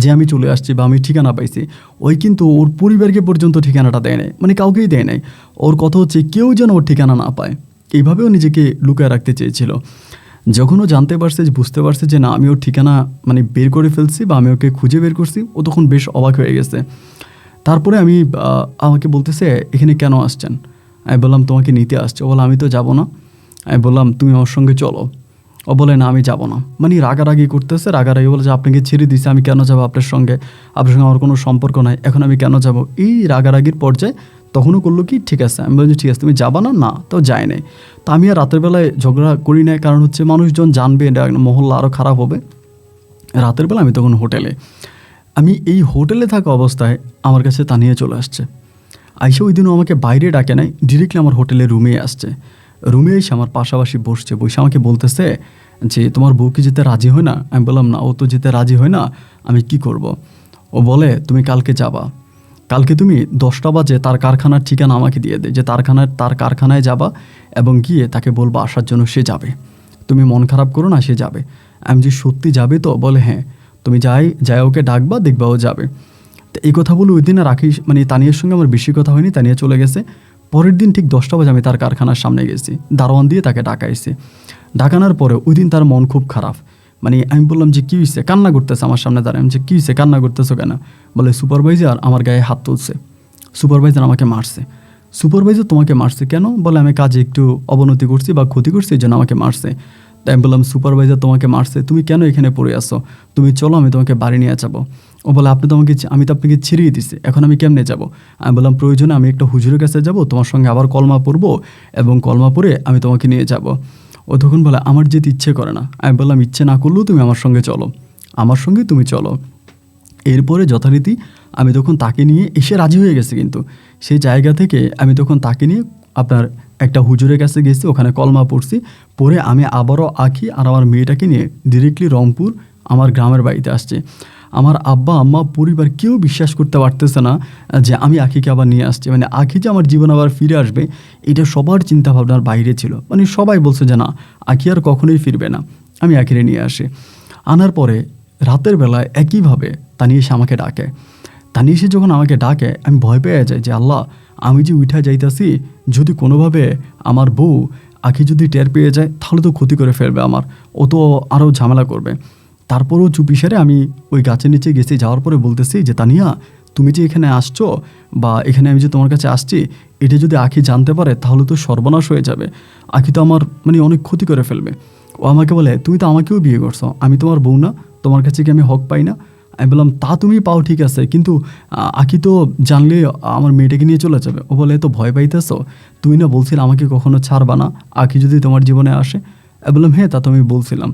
যে আমি চলে আসছি বা আমি ঠিকানা পাইছি। ওই কিন্তু ওর পরিবারকে পর্যন্ত ঠিকানাটা দেয় নাই, মানে কাউকেই দেয় নাই। ওর কথা হচ্ছে কেউ যেন ওর ঠিকানা না পায়, এইভাবেও নিজেকে লুকিয়ে রাখতে চেয়েছিল। যখন ও জানতে পারছে, বুঝতে পারছে যে না আমি ওর ঠিকানা মানে বের করে ফেলছি বা আমি ওকে খুঁজে বের করছি, ও তখন বেশ অবাক হয়ে গেছে। তারপরে আমাকে বলতেছে এখানে কেন আসছেন? আমি বললাম তোমাকে নিতে আসছে। ও বলে আমি তো যাব না। আমি বললাম তুমি আমার সঙ্গে চলো। ও বলে না আমি যাব না, মানে রাগারাগি করতেছে। রাগারাগি বলে যে আপনাকে ছেড়ে দিছি, আমি কেন যাবো আপনার সঙ্গে আমার কোনো সম্পর্ক নাই, এখন আমি কেন যাব? এই রাগারাগির পর্যায়ে তখনও করলো কি ঠিক আছে। আমি বলছি ঠিক আছে তুমি যাবা না? না, তো যায় নাই। তা আমি আর রাতের বেলায় ঝগড়া করি নাই, কারণ হচ্ছে মানুষজন জানবে, এটা মহল্লা আরও খারাপ হবে। রাতের বেলা আমি তখন হোটেলে, আমি এই হোটেলে থাকা অবস্থায় আমার কাছে তানিয়া চলে আসছে। আইসা ওই দিনও আমাকে বাইরে ডাকে নাই, ডিরেক্টলি আমার হোটেলের রুমে আসছে। রুমে এসে আমার পাশাপাশি বসে আমাকে বলতেছে যে তোমার বউ কি যেতে রাজি হয় না? আমি বললাম না, ও তো যেতে রাজি হয় না, আমি কি করব? ও বলে তুমি কালকে যাবা, কালকে তুমি 10টা বাজে তার কারখানার ঠিকানা আমাকে দিয়ে দে, যে তার কারখানায় যাবা এবং গিয়ে তাকে বলবা আসার জন্য, সে যাবে। তুমি মন খারাপ করো না, সে যাবে। আমি যে সত্যি যাবে তো? বলে হ্যাঁ। তুমি যাই ওকে ডাকবা, দেখবা ও যাবে। তো এই কথা বলে ওই দিন আর রাখি, মানে তানিয়ার সঙ্গে আমার বেশি কথা হয়নি, তানিয়া চলে গেছে। পরের দিন ঠিক 10টা বাজে আমি তার কারখানার সামনে গেছি, দারোয়ান দিয়ে তাকে ডাকাইছি। ডাকানোর পরে ওই দিন তার মন খুব খারাপ, মানে আমি বললাম যে কী হয়েছে? কান্না করতেছে আমার সামনে দাঁড়ায়। আমি যে কী হয়েছে, কান্না করতেছো কেন? বলে সুপারভাইজার আমার গায়ে হাত তুলছে, সুপারভাইজার আমাকে মারছে। সুপারভাইজার তোমাকে মারছে কেন? বলে আমি কাজে একটু অবনতি করছি বা ক্ষতি করছি, এই জন্য আমাকে মারছে। তাই আমি বললাম সুপারভাইজার তোমাকে মারছে, তুমি কেন এখানে পড়ে আসো? তুমি চলো, আমি তোমাকে বাড়ি নিয়ে যাবো। ও বলে আমি তো আপনাকে ছিড়িয়ে দিছি, এখন আমি কেমনে যাব? আমি বললাম প্রয়োজনে আমি একটা হুজুরের কাছে যাব, তোমার সঙ্গে আবার কলমা পড়বো এবং কলমা পড়ে আমি তোমাকে নিয়ে যাব। ও তখন বলে আমার যেতে ইচ্ছে করে না। আমি বললাম ইচ্ছে না করলেও তুমি আমার সঙ্গে চলো, আমার সঙ্গে তুমি চলো। এরপরে যথারীতি আমি তখন তাকে নিয়ে এসে রাজি হয়ে গেছি, কিন্তু সেই জায়গা থেকে আমি তখন তাকে নিয়ে আপনার একটা হুজুরের কাছে গেছি, ওখানে কলমা পড়ছি। পরে আমি আবারও আঁখি আর আমার মেয়েটাকে নিয়ে ডিরেক্টলি রংপুর আমার গ্রামের বাড়িতে আসছি। আমার আব্বা আম্মা পরিবার কেউ বিশ্বাস করতে পারতেছে না যে আমি আঁখিকে আবার নিয়ে আসছি, মানে আঁখি যে আমার জীবন আবার ফিরে আসবে এটা সবার চিন্তা ভাবনার বাইরে ছিল। মানে সবাই বলছে যে না, আঁখি আর কখনোই ফিরবে না। আমি আঁখিরে নিয়ে আসি। আনার পরে রাতের বেলায় একইভাবে তানিয়া এসে আমাকে ডাকে। তানিয়া এসে যখন আমাকে ডাকে আমি ভয় পেয়ে যাই যে আল্লাহ, আমি যে উঠা যাইতাছি, যদি কোনোভাবে আমার বউ আঁখি যদি টের পেয়ে যায় তাহলে তো ক্ষতি করে ফেলবে আমার, ও তো আরও ঝামেলা করবে। তারপরেও চুপি সেরে আমি ওই গাছের নিচে গেছি, যাওয়ার পরে বলতেছি যে তানিয়া, তুমি যে এখানে আসছো বা এখানে আমি যে তোমার কাছে আসছি, এটা যদি আঁখি জানতে পারে তাহলে তো সর্বনাশ হয়ে যাবে, আঁখি তো আমার মানে অনেক ক্ষতি করে ফেলবে। ও আমাকে বলে তুমি তো আমাকেও বিয়ে করছো, আমি তোমার বউ না? তোমার কাছে কি আমি হক পাই না? আমি বললাম তা তুমি পাও ঠিক আছে, কিন্তু আঁখি তো জানলে আমার মেয়েটাকে নিয়ে চলে যাবে। ও বলে তো ভয় পাইতেছো? তুমি না বলছিলে আমাকে কখনো ছাড়বা না, আঁখি যদি তোমার জীবনে আসে? আমি বললাম হ্যাঁ, তা তো আমি বলছিলাম।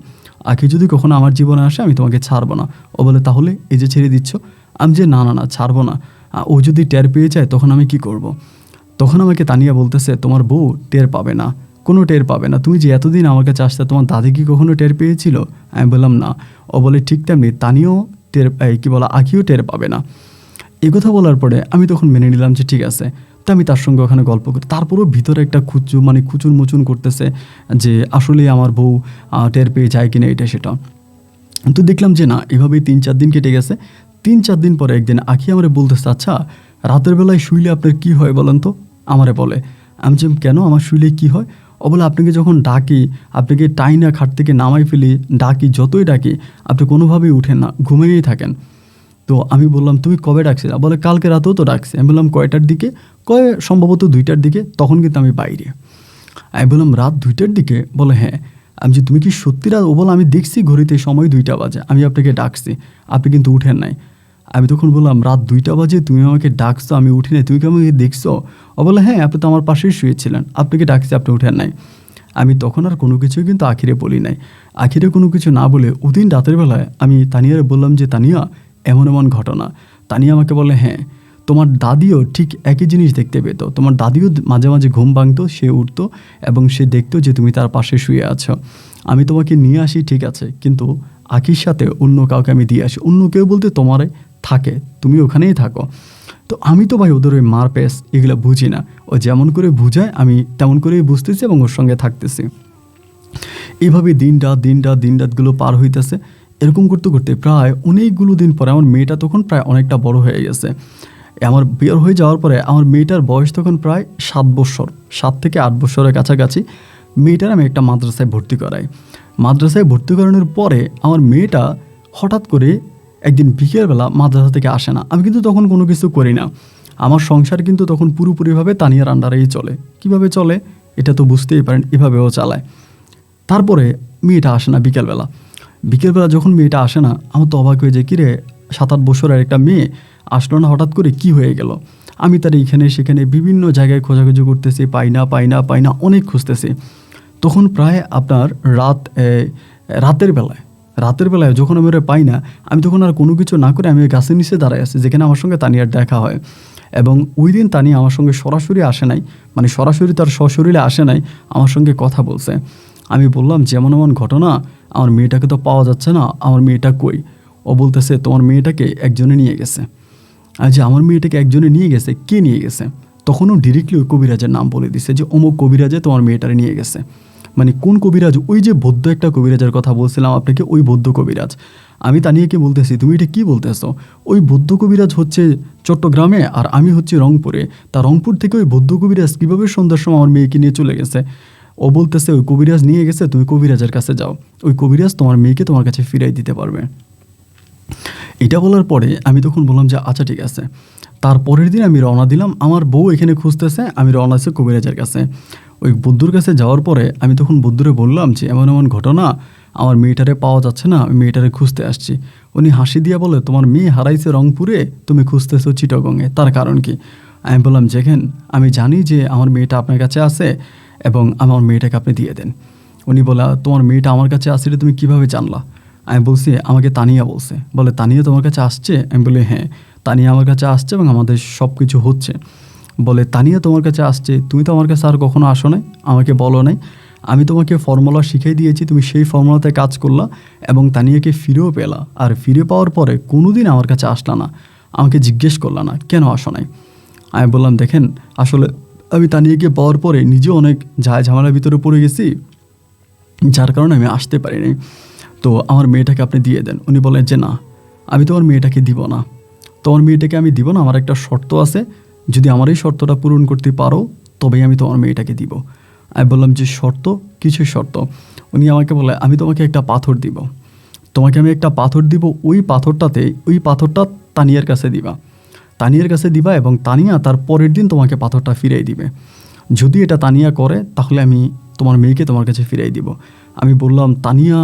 আখি যদি কখনো আমার জীবনে আসে আমি তোমাকে ছাড়বো না। ও বলে তাহলে এই যে ছেড়ে দিচ্ছ? আমি যে না না না ছাড়বো না, ও যদি টের পেয়ে যায় তখন আমি কি করব। তখন আমাকে তানিয়া বলতেছে তোমার বউ টের পাবে না, কোনো টের পাবে না। তুমি যে এতদিন আমার কাছে আসতে তোমার দাদি কি কখনো টের পেয়েছিল? আমি বললাম না। ও বলে ঠিক তেমনি তানিয়াও টের কি বলা আখিও টের পাবে না। এই কথা বলার পরে আমি তখন মেনে নিলাম যে ঠিক আছে। তো আমি তার সঙ্গে ওখানে গল্প করি, তারপরেও ভিতরে একটা খুচুর মুচুন করতেছে যে আসলে আমার বউ টের পেয়ে যায় কিনা এটা সেটা। তো দেখলাম যে না, এভাবেই 3-4 দিন কেটে গেছে। 3-4 দিন পরে একদিন আখি আমারে বলতেছে আচ্ছা রাতের বেলায় শুইলে আপনার কি হয় বলেন তো? আমারে বলে। আমি যে কেন আমার শুইলে কি হয়? ও বলে আপনাকে যখন ডাকি, আপনাকে টাইনা খাট থেকে নামাই ফেলি, ডাকি যতই ডাকি আপনি কোনোভাবেই উঠেন না, ঘুমিয়েই থাকেন। তো আমি বললাম তুমি কবে ডাকছিলে? বলে কালকে রাতেও তো ডাকছি। আমি বললাম কয়টার দিকে? কয় সম্ভবত 2টার দিকে, তখন কিন্তু আমি বাইরে। আমি বললাম রাত 2টার দিকে? বলে হ্যাঁ। আমি যে তুমি কি সত্যি রাত? ও বলে আমি দেখছি ঘড়িতে সময় 2টা বাজে, আমি আপনাকে ডাকছি, আপনি কিন্তু উঠেন নাই। আমি তখন বললাম রাত 2টা বাজে তুমি আমাকে ডাকছো, আমি উঠি নাই, তুমি কি আমাকে দেখছো? ও বলে হ্যাঁ, আপনি তো আমার পাশেই শুয়েছিলেন, আপনাকে ডাকছি, আপনি উঠেন নাই। আমি তখন আর কোনো কিছুই কিন্তু আখিরে বলি নাই। আখিরে কোনো কিছু না বলে ওদিন রাতের বেলায় আমি তানিয়ারে বললাম যে তানিয়া এমন এমন ঘটনা। তানিয়া আমাকে বলে হ্যাঁ, তোমার দাদিও ঠিক একই জিনিস দেখতে পেত। তোমার দাদিও মাঝে মাঝে ঘুম ভাঙতো, সে উঠতো এবং সে দেখতো যে তুমি তার পাশে শুয়ে আছো। আমি তোমাকে নিয়ে আসি ঠিক আছে, কিন্তু আখির সাথে অন্য কাউকে আমি দিয়ে আসি। অন্য কেউ বলতে তোমারে থাকে, তুমি ওখানেই থাকো। তো আমি তো ভাই ওদের ওই মার পেস এগুলো বুঝি না। ও যেমন করে বুঝায় আমি তেমন করেই বুঝতেছি এবং ওর সঙ্গে থাকতেছি। এইভাবে দিন রাতগুলো পার হইতেছে। এরকম করতে করতে প্রায় অনেকগুলো দিন পরে আমার মেয়েটা তখন প্রায় অনেকটা বড় হয়ে গেছে। আমার বিয়ে হয়ে যাওয়ার পরে আমার মেয়েটার বয়স তখন প্রায় 7 বছর, 7 থেকে 8 বছরের কাছাকাছি। মেয়েটার আমি একটা মাদ্রাসায় ভর্তি করাই। মাদ্রাসায় ভর্তি করানোর পরে আমার মেয়েটা হঠাৎ করে একদিন বিকেলবেলা মাদ্রাসা থেকে আসে না। আমি কিন্তু তখন কোনো কিছু করি না। আমার সংসার কিন্তু তখন পুরোপুরিভাবে তানিয়ার আন্ডারেই চলে। কিভাবে চলে এটা তো বুঝতেই পারেন, এভাবেও চালায়। তারপরে মেয়েটা আসে না বিকেলবেলা যখন মেয়েটা আসে না, আমার তো অবাক হয়ে যায়, কিরে 7-8 বছরের একটা মেয়ে আসলো না হঠাৎ করে, কি হয়ে গেল? আমি তার এইখানে সেখানে বিভিন্ন জায়গায় খোঁজাখুঁজি করতেছি, পাই না অনেক খুঁজতেছি। তখন প্রায় আপনার রাতের বেলায় যখন আমি ওরা পাই না, আমি তখন আর কোনো কিছু না করে আমি ওই গাছের নিচে দাঁড়ায় আছি যেখানে আমার সঙ্গে তানিয়ার দেখা হয়। এবং ওই দিন তানিয়া আমার সঙ্গে সরাসরি আসে নাই, মানে সরাসরি তার সশরীরে আসে নাই, আমার সঙ্গে কথা বলছে। আমি বললাম যেমন এমন ঘটনা, আমার মেয়েটাকে তো পাওয়া যাচ্ছে না, আমার মেয়েটা কই? ও বলতেছে তোমার মেয়েটাকে একজনে নিয়ে গেছে। আর যে আমার মেয়েটাকে একজনে নিয়ে গেছে, কে নিয়ে গেছে? তখনও ডিরেক্টলি ওই কবিরাজের নাম বলে দিছে যে অমুক কবিরাজে তোমার মেয়েটারে নিয়ে গেছে। মানে কোন কবিরাজ? ওই যে বৌদ্ধ একটা কবিরাজের কথা বলছিলাম আপনাকে, ওই বৌদ্ধ কবিরাজ। আমি তানিয়াকে বলতেছি তুমি এটা কি বলতেছো? ওই বৌদ্ধ কবিরাজ হচ্ছে চট্টগ্রামে আর আমি হচ্ছে রংপুরে। তা রংপুর থেকে ওই বৌদ্ধ কবিরাজ কীভাবে সন্ধ্যার সময় আমার মেয়েকে নিয়ে চলে গেছে? ও বলতেছে ওই কবিরাজ নিয়ে গেছে, তুমি কবিরাজের কাছে যাও, ওই কবিরাজ তোমার মেয়েকে তোমার কাছে ফিরাই দিতে পারবে। এটা বলার পরে আমি তখন বললাম যে আচ্ছা ঠিক আছে। তারপরের দিন আমি রওনা দিলাম, আমার বউ এখানে খুঁজতেছে, আমি রওনা দিচ্ছি কবিরাজের কাছে। ওই বৌদ্ধর কাছে যাওয়ার পরে আমি তখন বৌদ্ধরে বললাম যে এমন এমন ঘটনা, আমার মেয়েটারে পাওয়া যাচ্ছে না, আমি মেয়েটারে খুঁজতে আসছি। উনি হাসি দিয়া বলে তোমার মেয়ে হারাইছে রংপুরে, তুমি খুঁজতেছো চিটাগংয়ে, তার কারণ কি? আমি বললাম দেখেন আমি জানি যে আমার মেয়েটা আপনার কাছে আছে এবং আমার মেয়েটাকে আপনি দিয়ে দেন। উনি বলে তোমার মেয়েটা আমার কাছে আসলে তুমি কিভাবে জানলা? আমি বলছি আমাকে তানিয়া বলছে। বলে তানিয়া তোমার কাছে আসছে? আমি বলি হ্যাঁ, তানিয়া আমার কাছে আসছে এবং আমাদের সব কিছু হচ্ছে। বলে তানিয়া তোমার কাছে আসছে, তুমি তো আমার কাছে আর কখনো আসো নাই, আমাকে বলো নাই। আমি তোমাকে ফর্মুলা শিখিয়ে দিয়েছি, তুমি সেই ফর্মুলাতে কাজ করলা এবং তানিয়াকে ফিরেও পেলা। আর ফিরে পাওয়ার পরে কোনো দিন আমার কাছে আসলা না, আমাকে জিজ্ঞেস করলা না কেন আসো নাই। আমি বললাম দেখেন আসলে আমি তানিয়াকে পাওয়ার পরে নিজেও অনেক ঝামেলার ভিতরে পড়ে গেছি, যার কারণে আমি আসতে পারিনি। তো আমার মেয়েটাকে আপনি দিয়ে দেন। উনি বলেন যে না, আমি তোমার মেয়েটাকে দিব না, তোমার মেয়েটাকে আমি দিব না, আমার একটা শর্ত আছে, যদি আমার এই শর্তটা পূরণ করতে পারো তবেই আমি তোমার মেয়েটাকে দিব। আমি বললাম যে শর্ত? কিছু শর্ত। উনি আমাকে বলে আমি তোমাকে একটা পাথর দিব, তোমাকে আমি একটা পাথর দিব, ওই পাথরটা তানিয়ার কাছে দিবা এবং তানিয়া তার পরের দিন তোমাকে পাথরটা ফিরিয়ে দিবে। যদি এটা তানিয়া করে তাহলে আমি তোমার মেয়েকে তোমার কাছে ফিরিয়ে দিব। আমি বললাম তানিয়া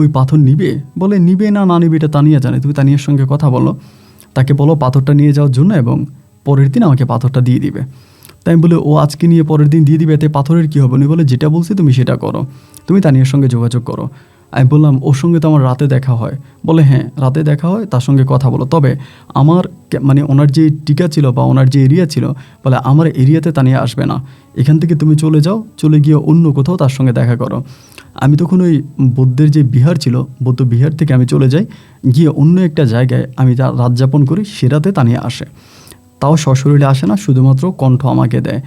ওই পাথর নিবে? বলে নিবে না নিবে এটা তানিয়া জানে, তুমি তানিয়ার সঙ্গে কথা বলো, তাকে বলো পাথরটা নিয়ে যাওয়ার জন্য এবং পরের দিন আমাকে পাথরটা দিয়ে দিবে। তাই আমি বলে, ও আজকে নিয়ে পরের দিন দিয়ে দিবে, এতে পাথরের কী হবে? উনি বলে, যেটা বলছি তুমি সেটা করো, তুমি তানিয়ার সঙ্গে যোগাযোগ করো। আমি বললাম, ওর সঙ্গে তো আমার রাতে দেখা হয়। বলে, হ্যাঁ রাতে দেখা হয়, তার সঙ্গে কথা বলো। তবে আমার মানে ওনার যে টিকা ছিল বা ওনার যে এরিয়া ছিল, বলে আমার এরিয়াতে তানিয়া আসবে না, এখান থেকে তুমি চলে যাও, চলে গিয়ে অন্য কোথাও তার সঙ্গে দেখা করো। আমি তখন ওই বৌদ্ধের যে বিহার ছিল, বৌদ্ধ বিহার থেকে আমি চলে যাই, গিয়ে অন্য একটা জায়গায় আমি রাত যাপন করি, সেরাতে তানিয়া আসে। তাও সশরীরে আসে না, শুধুমাত্র কণ্ঠ আমাকে দেয়।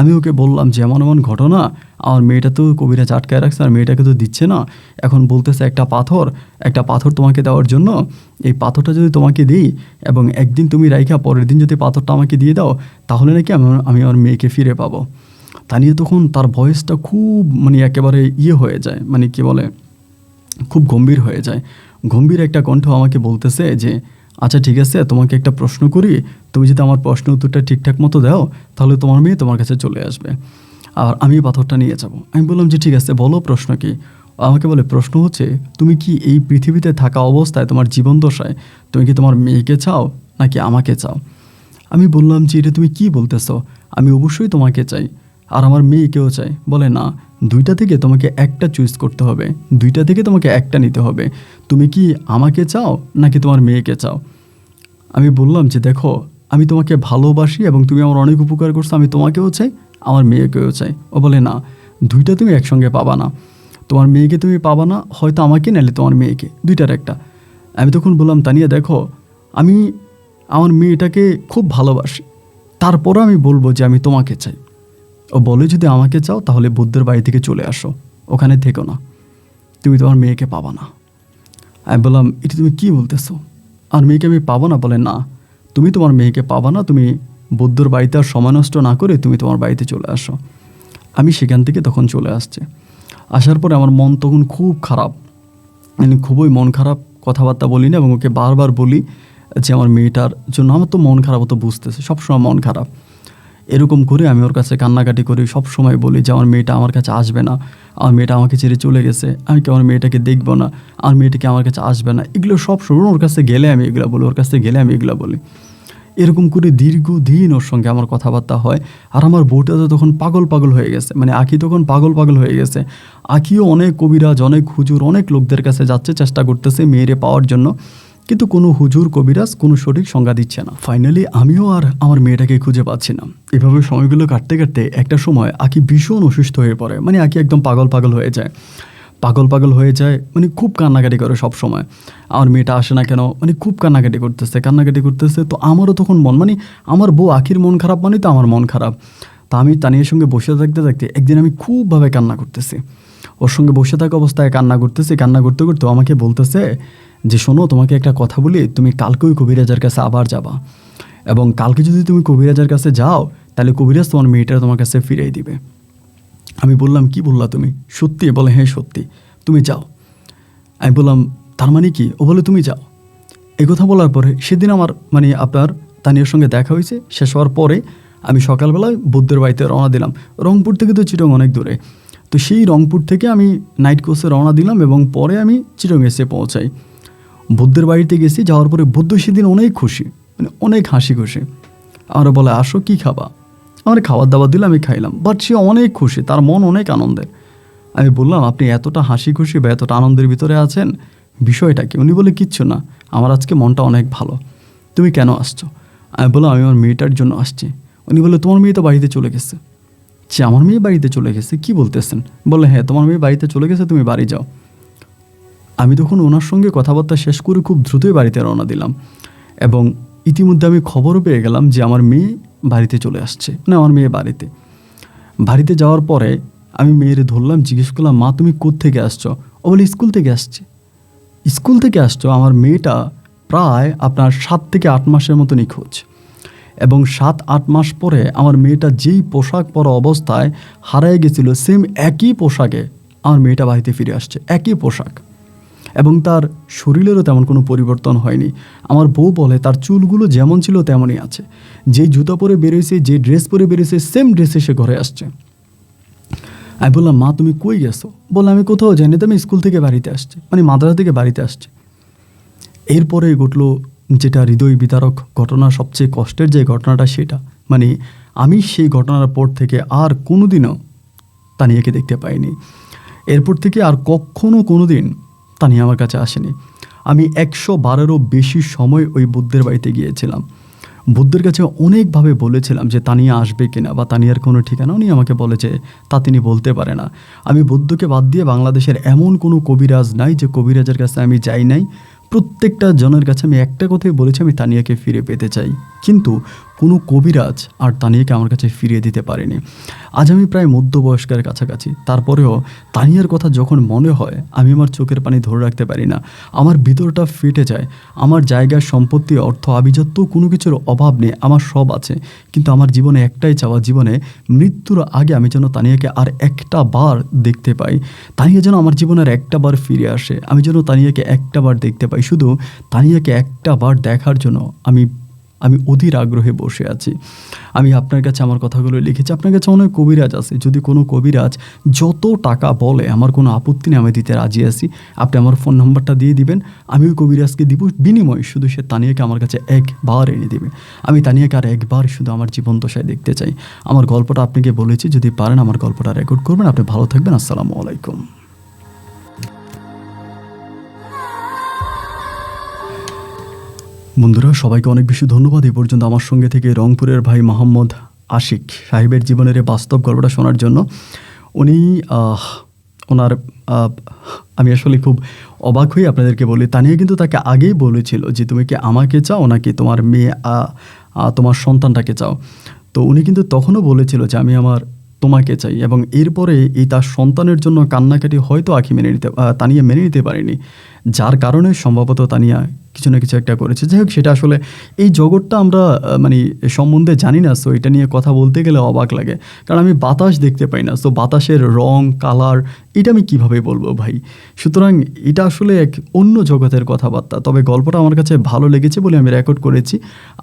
আমি ওকে বললাম যে এমন এমন ঘটনা, আমার মেয়েটা তো কবিরাজ আটকায় রাখছে, আর মেয়েটাকে তো দিচ্ছে না, এখন বলতেছে একটা পাথর তোমাকে দেওয়ার জন্য, এই পাথরটা যদি তোমাকে দিই এবং একদিন তুমি রাইখা পরের দিন যদি পাথরটা আমাকে দিয়ে দাও, তাহলে নাকি আমি আমার মেয়েকে ফিরে পাবো। তা নিয়ে তখন তার ভয়েসটা খুব মানে একেবারে হয়ে যায়, মানে কি বলে, খুব গম্ভীর হয়ে যায়। গম্ভীর একটা কণ্ঠ আমাকে বলতেছে যে, আচ্ছা ঠিক আছে, তোমাকে একটা প্রশ্ন করি, তুমি যদি আমার প্রশ্ন উত্তরটা ঠিকঠাক মতো দাও, তাহলে তোমার মেয়ে তোমার কাছে চলে আসবে, আর আমি পাথরটা নিয়ে যাব। আমি বললাম যে ঠিক আছে, বলো প্রশ্ন কি? আমাকে বলে, প্রশ্ন হচ্ছে, তুমি কি এই পৃথিবীতে থাকা অবস্থায়, তোমার জীবন দশায়, তুমি কি তোমার মেয়েকে চাও নাকি আমাকে চাও? আমি বললাম যে, এটা তুমি কি বলতেছো? আমি অবশ্যই তোমাকে চাই, আর আমার মেয়েকেও চাই। বলে, না, দুইটা থেকে তোমাকে একটা চুজ করতে হবে, দুইটা থেকে তোমাকে একটা নিতে হবে। তুমি কি আমাকে চাও নাকি তোমার মেয়েকে চাও? আমি বললাম যে, দেখো, আমি তোমাকে ভালোবাসি এবং তুমি আমার অনেক উপকার করছো, আমি তোমাকেও চাই, আমার মেয়েকেও চাই। ও বলে, না, দুইটা তুমি একসঙ্গে পাবা না, তোমার মেয়েকে তুমি পাবা না, হয়তো আমাকে নাহলে তোমার মেয়েকে, দুইটার একটা। আমি তখন বললাম, তানিয়া দেখো, আমি আমার মেয়েটাকে খুব ভালোবাসি, তারপরও আমি বলবো যে আমি তোমাকে চাই। ও বলে, যদি আমাকে চাও তাহলে বুদ্ধের বাড়ি থেকে চলে আসো, ওখানে থেকো না, তুমি তোমার মেয়েকে পাবা না। আমি বললাম, এটা তুমি কি বলতেছো? আর মেয়েকে আমি পাবো না? বলে, না, তুমি তোমার মেয়েকে পাবা না, তুমি বুদ্ধর বাড়িতে আর সময় নষ্ট না করে তুমি তোমার বাড়িতে চলে আসো। আমি সেখান থেকে তখন চলে আসছে। আসার পরে আমার মন তখন খুব খারাপ, মানে খুবই মন খারাপ, কথাবার্তা বলি না এবং ওকে বারবার বলি যে আমার মেয়েটার জন্য আমার তো মন খারাপ, ও তো বুঝতেছে সবসময় মন খারাপ। এরকম করে আমি ওর কাছে কান্নাকাটি করি, সব সময় বলি যে আমার মেয়েটা আমার কাছে আসবে না, আমার মেয়েটা আমাকে ছেড়ে চলে গেছে, আমি কি আমার মেয়েটাকে দেখবো না, আমার মেয়েটাকে আমার কাছে আসবে না, এগুলো সব সময় ওর কাছে গেলে আমি এগুলো বলি, ওর কাছে গেলে আমি এগুলো বলি। এরকম করে দীর্ঘদিন ওর সঙ্গে আমার কথাবার্তা হয়। আর আমার বউটা তো তখন পাগল হয়ে গেছে, মানে আঁখি তখন পাগল হয়ে গেছে। আঁখিও অনেক কবিরাজ, অনেক হুজুর, অনেক লোকদের কাছে যাচ্ছে, চেষ্টা করতেছে মেয়েরে পাওয়ার জন্য, কিন্তু কোনো হুজুর কবিরাজ কোনো সঠিক সংজ্ঞা দিচ্ছে না। ফাইনালি আমিও আর আমার মেয়েটাকে খুঁজে পাচ্ছি না। এভাবে সময়গুলো কাটতে কাটতে একটা সময় আঁখি ভীষণ অসুস্থ হয়ে পড়ে, মানে আঁখি একদম পাগল হয়ে যায়, মানে খুব কান্নাকাটি করে সব সময়। আমার মেয়েটা আসে না কেন, মানে খুব কান্নাকাটি করতেছে। তো আমারও তখন মানে আমার বউ আঁখির মন খারাপ, মানে তো আমার মন খারাপ। তা আমি তানিয়ার সঙ্গে বসে থাকতে একদিন আমি খুবভাবে কান্না করতেছি, ওর সঙ্গে বসে থাকা অবস্থায় কান্না করতে করতে আমাকে বলতেছে যে, শোনো, তোমাকে একটা কথা বলি, তুমি কালকে ওই কবিরাজের কাছে আবার যাবা, এবং কালকে যদি তুমি কবিরাজের কাছে যাও, তাহলে কবিরাজ তোমার মেয়েটা তোমার কাছে ফিরিয়ে দিবে। আমি বললাম, কি বললা তুমি, সত্যি? বলে, হ্যাঁ সত্যি, তুমি যাও। আমি বললাম, তার মানে কি? ও বলে, তুমি যাও। এই কথা বলার পরে সেদিন আমার মানে আপনার তানিয়ার সঙ্গে দেখা হয়েছে, শেষ হওয়ার পরে আমি সকালবেলায় বুদ্ধের বাড়িতে রওনা দিলাম। রংপুর থেকে তো চিটং অনেক দূরে, তো সেই রংপুর থেকে আমি নাইট কোর্সে রওনা দিলাম এবং পরে আমি চিটং এসে পৌঁছাই। বুদ্ধের বাড়িতে গেছি, যাওয়ার পরে বুদ্ধ সেদিন অনেক খুশি, মানে অনেক হাসি খুশি। আমরা বলে, আসো, কি খাবা? আমার খাবার দাবার দিলে আমি খাইলাম, বাট সে অনেক খুশি, তার মন অনেক আনন্দের। আমি বললাম, আপনি এতটা হাসি খুশি বা এতটা আনন্দের ভিতরে আছেন, বিষয়টা কি? উনি বলে, কিচ্ছু না, আমার আজকে মনটা অনেক ভালো। তুমি কেন আসছো? আমি বললাম, আমি আমার মেয়েটার জন্য আসছি। উনি বলে, তোমার মেয়ে তো বাড়িতে চলে গেছে। যে আমার মেয়ে বাড়িতে চলে গেছে? কি বলতেছেন? বলে, হ্যাঁ, তোমার মেয়ে বাড়িতে চলে গেছে, তুমি বাড়ি যাও। আমি তখন ওনার সঙ্গে কথাবার্তা শেষ করে খুব দ্রুতই বাড়িতে রওনা দিলাম, এবং ইতিমধ্যে আমি খবরও পেয়ে গেলাম যে আমার মেয়ে বাড়িতে চলে আসছে, না আমার মেয়ে বাড়িতে যাওয়ার পরে আমি মেয়েরে ধরলাম, জিজ্ঞেস করলাম, মা তুমি কোত্থেকে আসছো? ও বলে, স্কুল থেকে আসছে। স্কুল থেকে আসছো? আমার মেয়েটা প্রায় আপনার 7 থেকে 8 মাসের মতো নিখোঁজ, এবং 7-8 মাস পরে আমার মেয়েটা যেই পোশাক পরা অবস্থায় হারায় গেছিল, সেম একই পোশাকে আমার মেয়েটা বাড়িতে ফিরে আসছে, একই পোশাক, এবং তার শরীরেরও তেমন কোনো পরিবর্তন হয়নি। আমার বউ বলে, তার চুলগুলো যেমন ছিল তেমনই আছে, যেই জুতা পরে বেরিয়েছে, যে ড্রেস পরে বেরিয়েছে, সেম ড্রেসে সে ঘরে আসছে। আমি বললাম, মা তুমি কই গেছো? বললাম, আমি কোথাও যাইনি, তো আমি স্কুল থেকে বাড়িতে আসছি, মানে মাদ্রাসা থেকে বাড়িতে আসছি। এরপরে ঘটলো যেটা হৃদয় বিদারক ঘটনা, সবচেয়ে কষ্টের যে ঘটনাটা সেটা, মানে আমি সেই ঘটনার পর থেকে আর কোনোদিনও তানিয়াকে দেখতে পাইনি। এরপর থেকে আর কখনো কোনো দিন তানিয়া আমার কাছে আসেনি। আমি 112-এরও বেশি সময় ওই বুদ্ধের বাড়িতে গিয়েছিলাম। বুদ্ধের কাছে অনেকভাবে বলেছিলাম যে তানিয়া আসবে কিনা বা তানিয়ার কোনো ঠিকানা। উনি আমাকে বলে যে তা তিনি বলতে পারে না। আমি বুদ্ধকে বাদ দিয়ে বাংলাদেশের এমন কোনো কবিরাজ নাই যে কবিরাজের কাছে আমি যাই নাই। প্রত্যেকটা জনের কাছে আমি একটা কথাই বলেছি, আমি তানিয়াকে ফিরে পেতে চাই, কিন্তু কোনো কবিরাজ আর তানিয়াকে আমার কাছে ফিরিয়ে দিতে পারেনি। আজ আমি প্রায় মধ্যবয়স্কের কাছাকাছি, তারপরেও তানিয়ার কথা যখন মনে হয় আমি আমার চোখের পানি ধরে রাখতে পারি না। আমার ভিতরটা ফেটে যায়। আমার জায়গা, সম্পত্তি, অর্থ, আভিজাত্য কোনো কিছুর অভাব নেই, আমার সব আছে, কিন্তু আমার জীবনে একটাই চাওয়া, জীবনে মৃত্যুর আগে আমি যেন তানিয়াকে আর একটা বার দেখতে পাই। তানিয়া যেন আমার জীবনের একটা বার ফিরে আসে, আমি যেন তানিয়াকে একটা বার দেখতে পাই। শুধু তানিয়াকে একটা বার দেখার জন্য আমি অধীর আগ্রহে বসে আছি। আমি আপনার কাছে আমার কথাগুলো লিখেছি। আপনার কাছে অনেক কবিরাজ আছে, যদি কোনো কবিরাজ যত টাকা বলে আমার কোনো আপত্তি নেই, আমি দিতে রাজি আছি। আপনি আমার ফোন নাম্বারটা দিয়ে দিবেন, আমি ওই কবিরাজকে দিব, বিনিময়ে শুধু সে তানিয়াকে আমার কাছে একবার এনে দেবে। আমি তানিয়াকে আর একবার শুধু আমার জীবন দশায় দেখতে চাই। আমার গল্পটা আপনাকে বলেছি, যদি পারেন আমার গল্পটা রেকর্ড করবেন। আপনি ভালো থাকবেন। আসসালামু আলাইকুম। বন্ধুরা, সবাইকে অনেক বেশি ধন্যবাদ এই পর্যন্ত আমার সঙ্গে থেকে রংপুরের ভাই মোহাম্মদ আশিক সাহেবের জীবনের এই বাস্তব গল্পটা শোনার জন্য। উনি ওনার আমি আসলে খুব অবাক হয়ে আপনাদেরকে বলি, তানিয়া কিন্তু তাকে আগেই বলেছিল যে তুমি কি আমাকে চাও নাকি তোমার মেয়ে তোমার সন্তানটাকে চাও। তো উনি কিন্তু তখনও বলেছিল যে আমি আমার তোমাকে চাই, এবং এরপরে এই তার সন্তানের জন্য কান্নাকাটি হয়তো তানিয়া মেনে নিতে পারেনি, যার কারণে সম্ভবত তানিয়া কিছু না কিছু একটা করেছে। যাই হোক, সেটা আসলে এই জগৎটা আমরা মানে সম্বন্ধে জানি না, সো এটা নিয়ে কথা বলতে গেলে অবাক লাগে, কারণ আমি বাতাস দেখতে পাই না। সো বাতাসের রং, কালার, এটা আমি কিভাবে বলবো ভাই। সুতরাং এটা আসলে এক অন্য জগতের কথাবার্তা। তবে গল্পটা আমার কাছে ভালো লেগেছে বলে আমি রেকর্ড করেছি।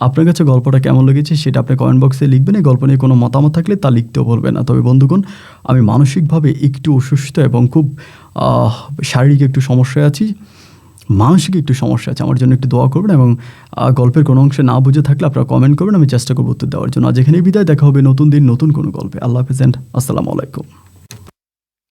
আপনার কাছে গল্পটা কেমন লেগেছে সেটা আপনি কমেন্ট বক্সে লিখবেন। এই গল্প নিয়ে কোনো মতামত থাকলে তা লিখতেও বলবেন না। তবে বন্ধুগণ, আমি মানসিকভাবে একটু অসুস্থ এবং খুব শারীরিক একটু সমস্যায় আছি, মানসিক একটু সমস্যা আছে। আমার জন্য একটু দোয়া করবেন, এবং গল্পের কোনো অংশে না বুঝে থাকলে আপনারা কমেন্ট করবেন, আমি চেষ্টা করবো উত্তর দেওয়ার জন্য। আজ এখানে বিদায়, দেখা হবে নতুন দিন নতুন কোনো গল্পে। আল্লাহ হাফেজ, আসসালামু আলাইকুম।